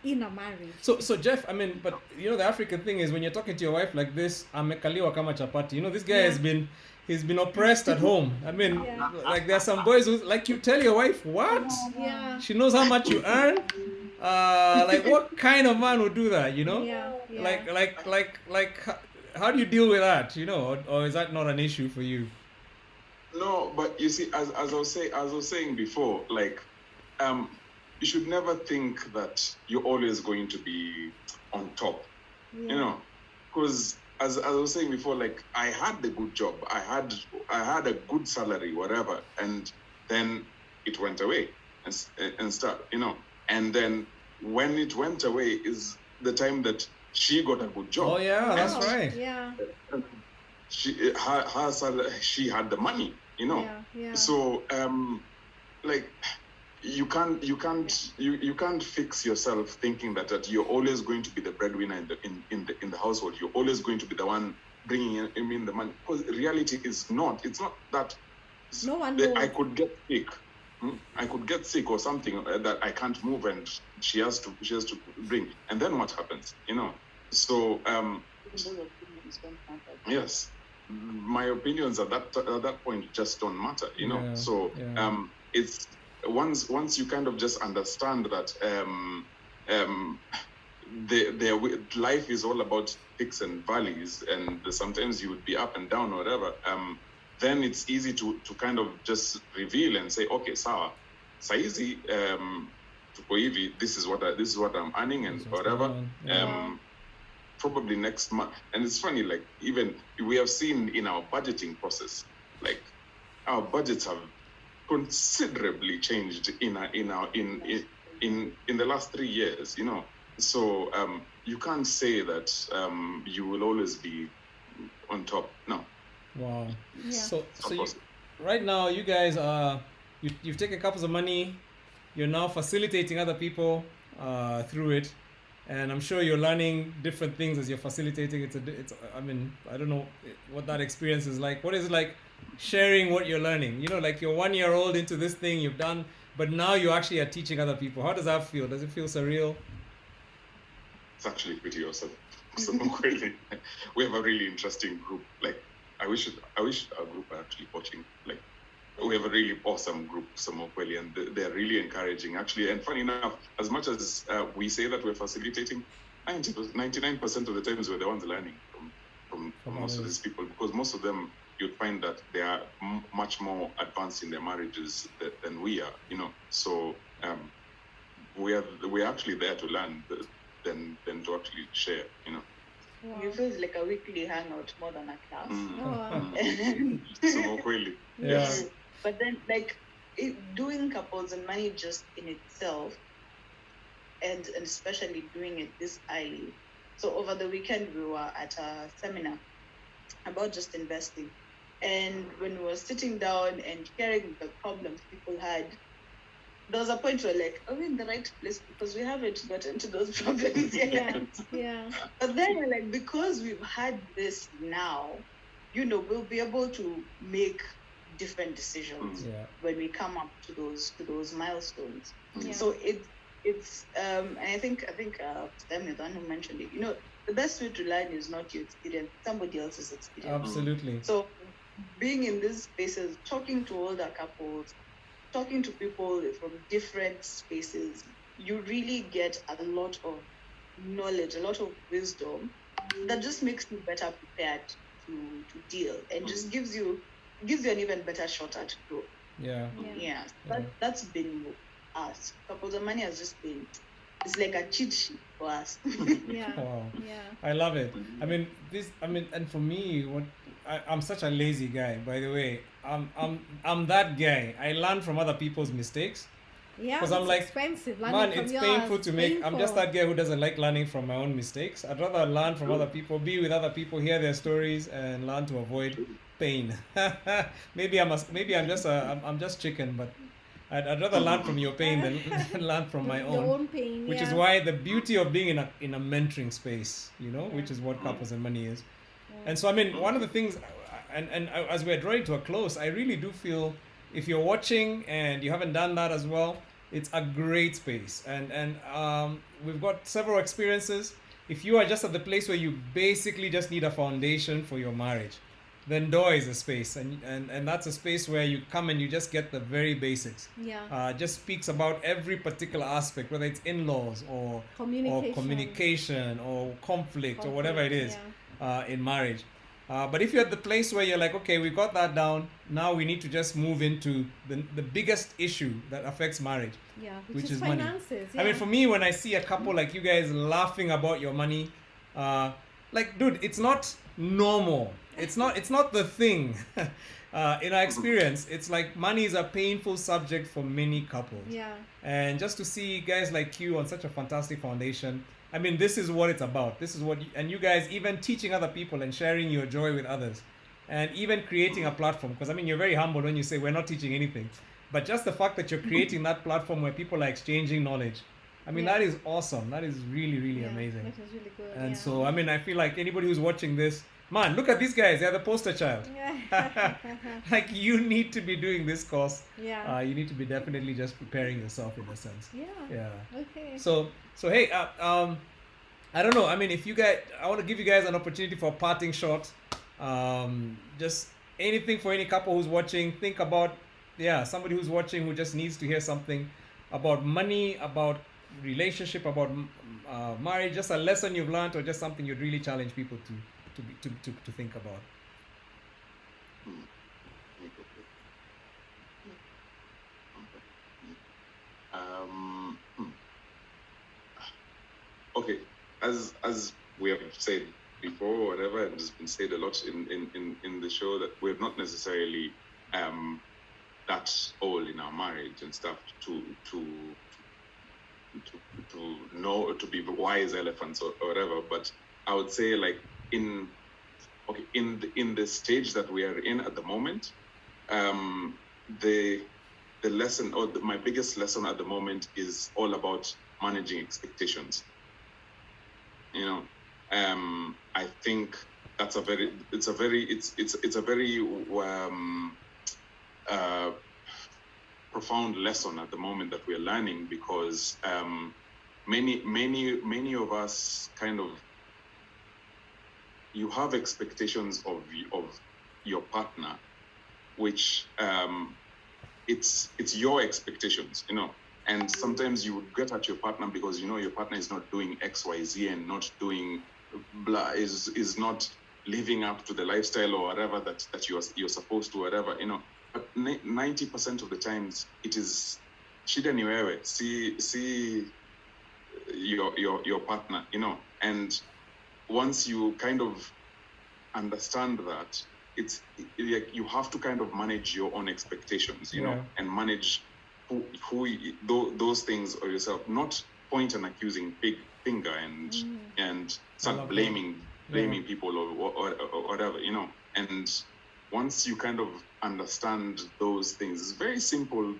in a marriage. So Jeff, I mean, but you know the African thing is when you're talking to your wife like this, amekaliwa kama chapati. You know this guy Yeah. he's been oppressed at home. I mean, Yeah. like there are some boys who like you tell your wife what Yeah. she knows how much you earn. Like what kind of man would do that? You know, Yeah. Yeah. like how do you deal with that? You know, or is that not an issue for you? No, but you see, as I was saying before, like, you should never think that you're always going to be on top. Yeah. You know, because as I was saying before, like I had the good job, I had a good salary, whatever, and then it went away and stuff. You know, and then when it went away is the time that she got a good job. Oh yeah, that's Wow. right. Yeah. Her salary, she had the money. You know. Yeah. Yeah. So like you can't fix yourself thinking that you're always going to be the breadwinner in the household. You're always going to be the one bringing in the money, because reality is not. It's not that. No one that knows. I could get sick. I could get sick or something that I can't move, and she has to bring. And then what happens? You know. So yes, my opinions at that point just don't matter. You know. Yeah, So yeah. it's once you kind of just understand that life is all about peaks and valleys, and sometimes you would be up and down or whatever, then it's easy to kind of just reveal and say, okay, sawa, saizi tuko hivi, this is what I'm earning and That's what's whatever. going on. Yeah. Probably next month. And it's funny, like even we have seen in our budgeting process, like our budgets have considerably changed in the last 3 years, you know. So you can't say that you will always be on top. No. Wow. Yeah. So Of course. right now you guys are you've taken couples of money, you're now facilitating other people through it, and I'm sure you're learning different things as you're facilitating. It's I mean, I don't know what that experience is like. What is it like sharing what you're learning? You know, like you're 1 year old into this thing you've done, but now you actually are teaching other people. How does that feel? Does it feel surreal? It's actually pretty awesome. So really, we have a really interesting group. Like I wish our group are actually watching. Like we have a really awesome group, Samokweli, and they're really encouraging actually. And funny enough, as much as we say that we're facilitating, 99% of the times we're the ones learning from most of others. these people, because most of them you'd find that they are much more advanced in their marriages than we are, you know. So we're actually there to learn than to actually share, you know. Wow. It feels like a weekly hangout more than a class. Oh. Samokweli. Yeah. But then, like, doing couples and money just in itself, and especially doing it this early. So over the weekend, we were at a seminar about just investing. And when we were sitting down and hearing the problems people had, there was a point where, like, are we in the right place? Because we haven't gotten to those problems yet. Yeah. Yeah. But then we're like, because we've had this now, you know, we'll be able to make different decisions Yeah. when we come up to those milestones. Yeah. So it's and I think Stem is the one who mentioned it. You know, the best way to learn is not your experience, somebody else's experience. Absolutely. So being in these spaces, talking to older couples, talking to people from different spaces, you really get a lot of knowledge, a lot of wisdom that just makes you better prepared to deal, and just gives you an even better shot at growth. Yeah. Yeah, Yeah. that's been us. Couples of Money has just been, it's like a cheat sheet for us. Yeah. Wow. Yeah. I love it. I mean, and for me, I'm such a lazy guy, by the way. I'm that guy. I learn from other people's mistakes. Yeah, 'Cause it's I'm like, expensive. man, Learning from it's yours, painful to make. I'm just painful. that guy who doesn't like learning from my own mistakes. I'd rather learn from other people, be with other people, hear their stories, and learn to avoid pain. Maybe I'm just chicken, but I'd rather learn from your pain than, than learn from my Your own. own pain, Which is yeah. why the beauty of being in a mentoring space, which is what Couples and Money is. And so, I mean, one of the things, and as we're drawing to a close, I really do feel if you're watching and you haven't done that as well, it's a great space. And we've got several experiences. If you are just at the place where you basically just need a foundation for your marriage, then Door is a space. And that's a space where you come and you just get the very basics. Yeah. Just speaks about every particular aspect, whether it's in-laws or communication or conflict or whatever it is in marriage. But if you're at the place where you're like, okay, we got that down, now we need to just move into the biggest issue that affects marriage, Yeah, which is money. finances. I mean, for me, when I see a couple like you guys laughing about your money, like, dude, it's not normal. It's not the thing. In our experience, it's like money is a painful subject for many couples. Yeah. And just to see guys like you on such a fantastic foundation, I mean, this is what it's about. This is what, and you guys even teaching other people and sharing your joy with others, and even creating a platform. Because I mean, you're very humble when you say we're not teaching anything, but just the fact that you're creating that platform where people are exchanging knowledge, I mean, that is awesome. That is really, really amazing. That is really good. And so, I mean, I feel like anybody who's watching this, man, look at these guys. They're the poster child. Like, you need to be doing this course. Yeah. You need to be definitely just preparing yourself in a sense. Yeah. Yeah. Okay. So hey, I don't know. I mean, if you guys, I want to give you guys an opportunity for a parting shot. Just anything for any couple who's watching. Think about, somebody who's watching who just needs to hear something about money, about relationship, about marriage, just a lesson you've learned, or just something you'd really challenge people to think about. Okay, as we have said before, whatever, and has been said a lot in the show, that we're not necessarily that old in our marriage and stuff to know, to be wise elephants or whatever. But I would say, like, in the stage that we are in at the moment, the lesson, or my biggest lesson at the moment, is all about managing expectations. I think that's a very profound lesson at the moment that we're learning, because many of us kind of, you have expectations of your partner, which it's your expectations, and sometimes you would get at your partner because your partner is not doing XYZ and not doing blah, is not living up to the lifestyle or whatever that you're supposed to, whatever, but 90% of the times it is shida ni wewe, see your partner, and once you kind of understand that, it's like you have to kind of manage your own expectations, and manage those things or yourself, not point an accusing finger and start blaming people or whatever, and once you kind of understand those things, it's very simple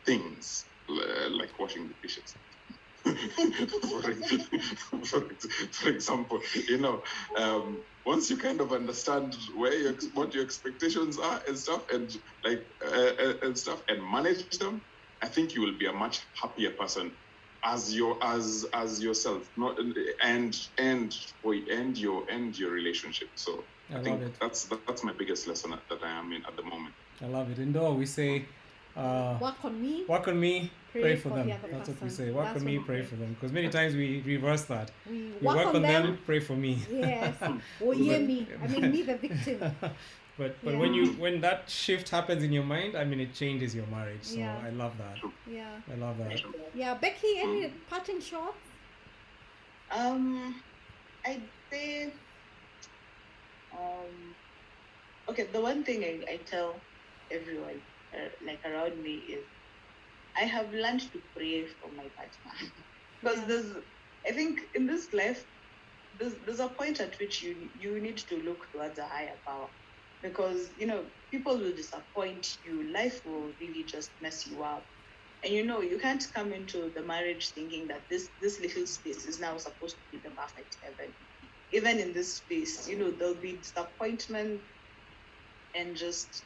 things, like washing the dishes. for example, once you kind of understand what your expectations are and stuff, and and manage them, I think you will be a much happier person as yourself, not and your relationship. So I think that's my biggest lesson that I am in at the moment. I love it. Indoor, we say, work on me, pray for them. the other That's what we person. say. Work on me, pray for them. Because many times we reverse that. We work on them, pray for me. Yes. Oh, yeah, me. I mean, me, the victim. But Yeah. when that shift happens in your mind, I mean, it changes your marriage. So Yeah. I love that. Yeah. I love that. Yeah, Becky, any parting shots? I'd say, okay, the one thing I tell everyone like around me is, I have learned to pray for my partner. Because I think in this life, there's a point at which you need to look towards a higher power, because people will disappoint you. Life will really just mess you up, and you can't come into the marriage thinking that this little space is now supposed to be the perfect heaven. Even in this space, there'll be disappointment, and just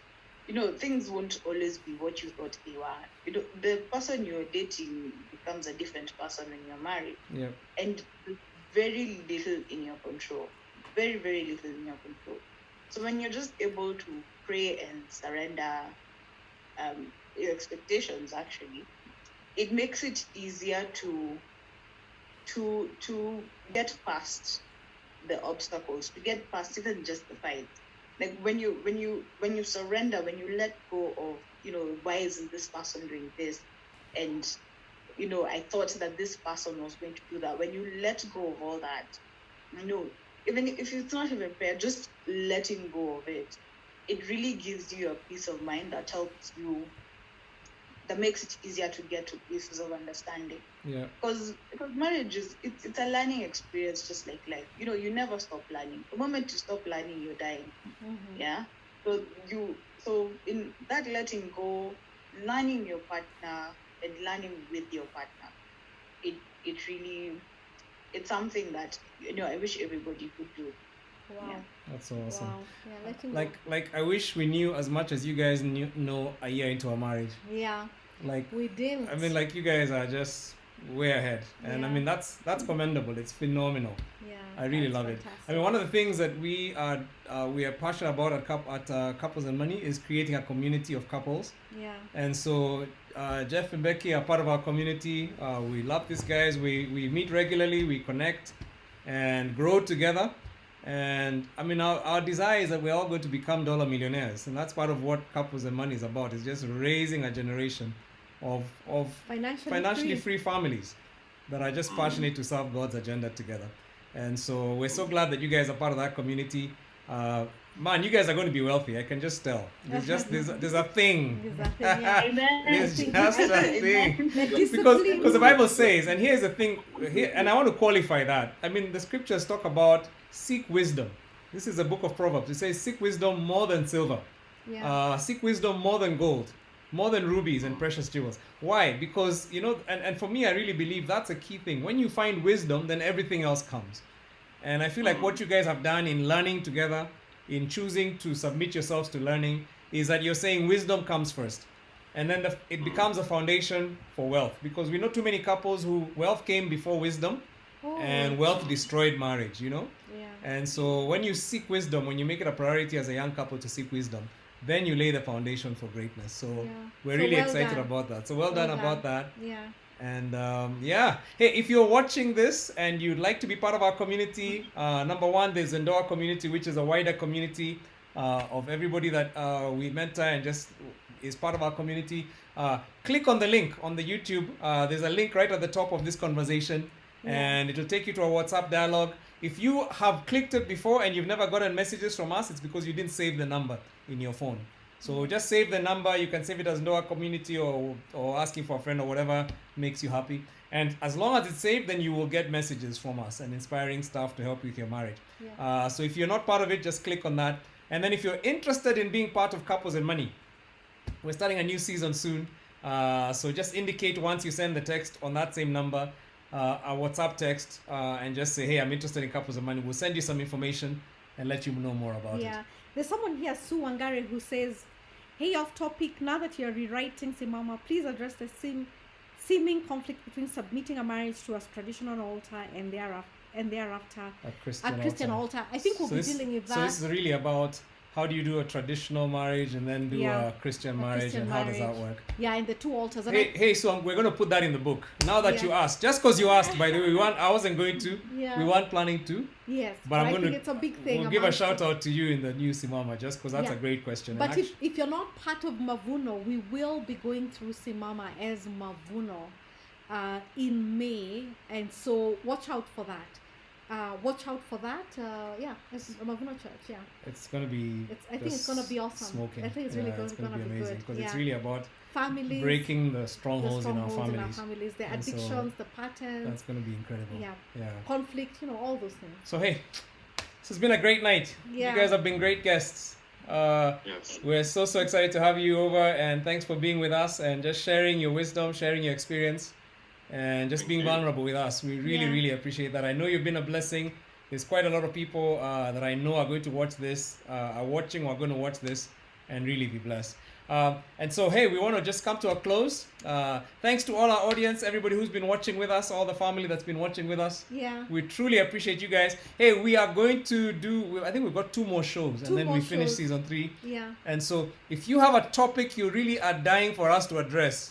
things won't always be what you thought they were. The person you're dating becomes a different person when you're married. Yeah. And very little in your control. Very, very little in your control. So when you're just able to pray and surrender your expectations, actually, it makes it easier to get past the obstacles, to get past even just the fight. Like when you surrender, when you let go of, why isn't this person doing this? And I thought that this person was going to do that. When you let go of all that, even if it's not even prayer, just letting go of it, it really gives you a peace of mind that helps you, that makes it easier to get to places of understanding. Yeah. Because marriage it's a learning experience, just like life. You never stop learning. The moment you stop learning, you're dying. Mm-hmm. Yeah. So in that letting go, learning your partner and learning with your partner, it really, it's something that I wish everybody could do. Wow. Yeah. That's so awesome. Wow. Yeah, letting go. Like I wish we knew as much as you guys know a year into our marriage. Yeah. Like We didn't. I mean, like you guys are just way ahead, and I Yeah. mean that's commendable. It's phenomenal. Yeah. I really that's love it. fantastic. I mean, one of the things that we are passionate about at Couples and Money is creating a community of couples. Yeah. And so Jeff and Becky are part of our community. We love these guys. We meet regularly. We connect and grow together. And I mean, our desire is that we're all going to become dollar millionaires, and that's part of what Couples and Money is about. Is just raising a generation of financially free families that are just passionate to serve God's agenda together. And so we're so glad that you guys are part of that community. Man, you guys are going to be wealthy. I can just tell. There's a thing. There's a thing, yeah. Amen. There's just a thing. The Because discipline. the Bible says, and here's the thing, and I want to qualify that. I mean, the scriptures talk about seek wisdom. This is the book of Proverbs. It says, seek wisdom more than silver. Yeah. Seek wisdom more than gold, more than rubies and precious jewels. Why? Because, and for me, I really believe that's a key thing. When you find wisdom, then everything else comes. And I feel like what you guys have done in learning together, in choosing to submit yourselves to learning, is that you're saying wisdom comes first. And then it becomes a foundation for wealth. Because we know too many couples who wealth came before wisdom, and wealth destroyed marriage, Yeah. And so when you seek wisdom, when you make it a priority as a young couple to seek wisdom, then you lay the foundation for greatness. So we're So really well excited done. about that. So well done about that. Yeah. And hey, if you're watching this and you'd like to be part of our community, number one, there's Zendoa community, which is a wider community of everybody that we mentor and just is part of our community. Click on the link on the YouTube. There's a link right at the top of this conversation, and it will take you to our WhatsApp dialogue. If you have clicked it before and you've never gotten messages from us, it's because you didn't save the number in your phone. So just save the number. You can save it as Noah Community or asking for a friend or whatever makes you happy. And as long as it's saved, then you will get messages from us and inspiring stuff to help you with your marriage. Yeah. So if you're not part of it, just click on that. And then if you're interested in being part of Couples and Money, we're starting a new season soon. So just indicate once you send the text on that same number, a WhatsApp text, and just say, hey, I'm interested in Couples and Money. We'll send you some information and let you know more about it. Yeah. There's someone here, Sue Wangare, who says, hey, off topic, now that you're rewriting Simama, please address the seeming conflict between submitting a marriage to a traditional altar and thereafter A a Christian altar. I think we'll be dealing with that. So this is really about how do you do a traditional marriage and then do Yeah, a Christian a marriage, Christian and how does that marriage. work? Yeah, and the two altars. And Hey, so we're going to put that in the book. Now that Yeah. you asked, just because you asked, by the way, I wasn't going to. Yeah. We weren't planning to. yes, But I'm I going think to. it's a big thing. We'll give a amongst shout out to you in the new Simama, just because that's Yeah. a great question. But And if you're not part of Mavuno, we will be going through Simama as Mavuno in May, and so watch out for that. watch out for that. It's Mavuno Church. Yeah, It's gonna be. I think it's gonna be awesome. Smoking. I think it's really it's gonna be amazing good. because Yeah. it's really about Families, breaking the the strongholds in our families. the And so addictions, the patterns, That's gonna be incredible. Yeah. conflict, all those things. So hey, this has been a great night. Yeah. You guys have been great guests. Yes. We're so excited to have you over, and thanks for being with us and just sharing your wisdom, sharing your experience, and just Thank being you. vulnerable with us. We really, Yeah. really appreciate that. I know you've been a blessing. There's quite a lot of people that I know are going to watch this, are watching or are going to watch this, and really be blessed. And so, hey, we want to just come to a close. Thanks to all our audience, everybody who's been watching with us, all the family that's been watching with us. Yeah. We truly appreciate you guys. Hey, we are going to do, I think we've got 2 more shows, and then we finish shows. season 3. Yeah. And so, if you have a topic you really are dying for us to address,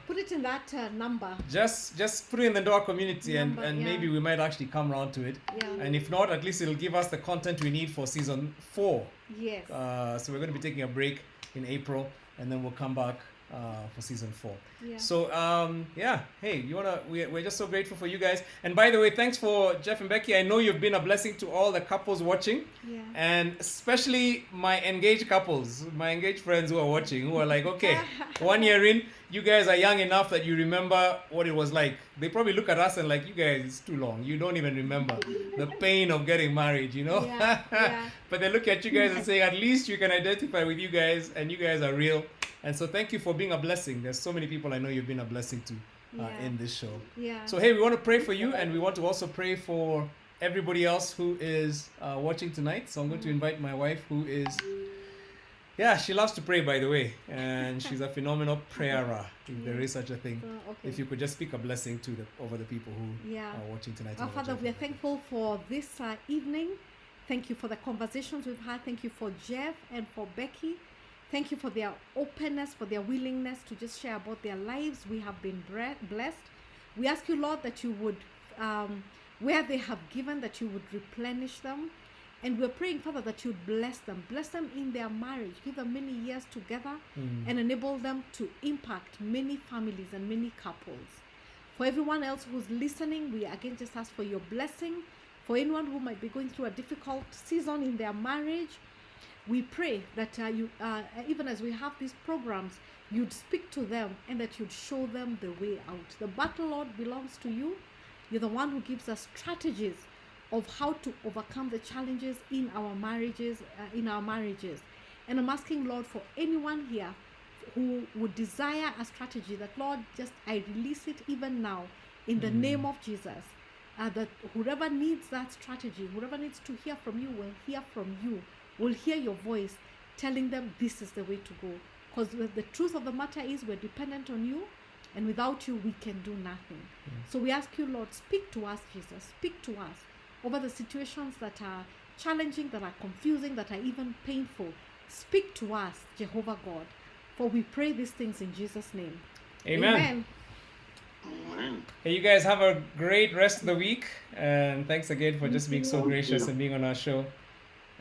Put it in that number. just put it in the door community, Number, and yeah. maybe we might actually come around to it. Yeah. And if not, at least it'll give us the content we need for season 4. Yes. So we're going to be taking a break in April, and then we'll come back for season 4. Yeah. So hey, we're just so grateful for you guys. And by the way, thanks for Jeff and Becky. I know you've been a blessing to all the couples watching, Yeah. and especially my engaged couples, my engaged friends who are watching, who are like, okay, 1 year in, you guys are young enough that you remember what it was like. They probably look at us and like, you guys, it's too long. You don't even remember the pain of getting married, Yeah, yeah. But they look at you guys and say, at least you can identify with you guys, and you guys are real. And so thank you for being a blessing. There's so many people I know you've been a blessing to Yeah. in this show. Yeah. So hey, we want to pray for you, and we want to also pray for everybody else who is watching tonight. So I'm going to invite my wife, who is, she loves to pray, by the way, and she's a phenomenal prayerer, if there is such a thing. Okay. If you could just speak a blessing over the people who Yeah. are watching tonight. Our Father, we are thankful for this evening. Thank you for the conversations we've had. Thank you for Jeff and for Becky. Thank you for their openness, for their willingness to just share about their lives. We have been blessed. We ask you, Lord, that you would, where they have given, that you would replenish them. And we're praying, Father, that you'd bless them in their marriage, give them many years together, and enable them to impact many families and many couples. For everyone else who's listening, we again just ask for your blessing. For anyone who might be going through a difficult season in their marriage, we pray that you, even as we have these programs, you'd speak to them and that you'd show them the way out. The battle, Lord, belongs to you. You're the one who gives us strategies of how to overcome the challenges in our marriages. And I'm asking, Lord, for anyone here who would desire a strategy, that, Lord, just I release it even now in the name of Jesus. That whoever needs that strategy, whoever needs to hear from you, will hear from you, will hear your voice telling them this is the way to go. Because the truth of the matter is we're dependent on you, and without you we can do nothing. So we ask you, Lord, speak to us, Jesus. Speak to us over the situations that are challenging, that are confusing, that are even painful. Speak to us, Jehovah God. For we pray these things in Jesus' name. Amen. Amen. Hey, you guys have a great rest of the week, and thanks again for just being so gracious and being on our show.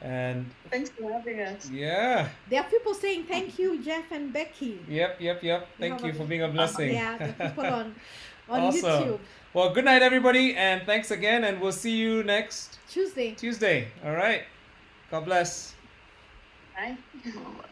And Thanks for having us. yeah, There are people saying thank you, Jeff and Becky. yep. Thank you for being a blessing. Yeah, the people on Awesome. YouTube. Well, good night, everybody, and thanks again, and we'll see you next Tuesday. Tuesday. All right. God bless. Bye. All right.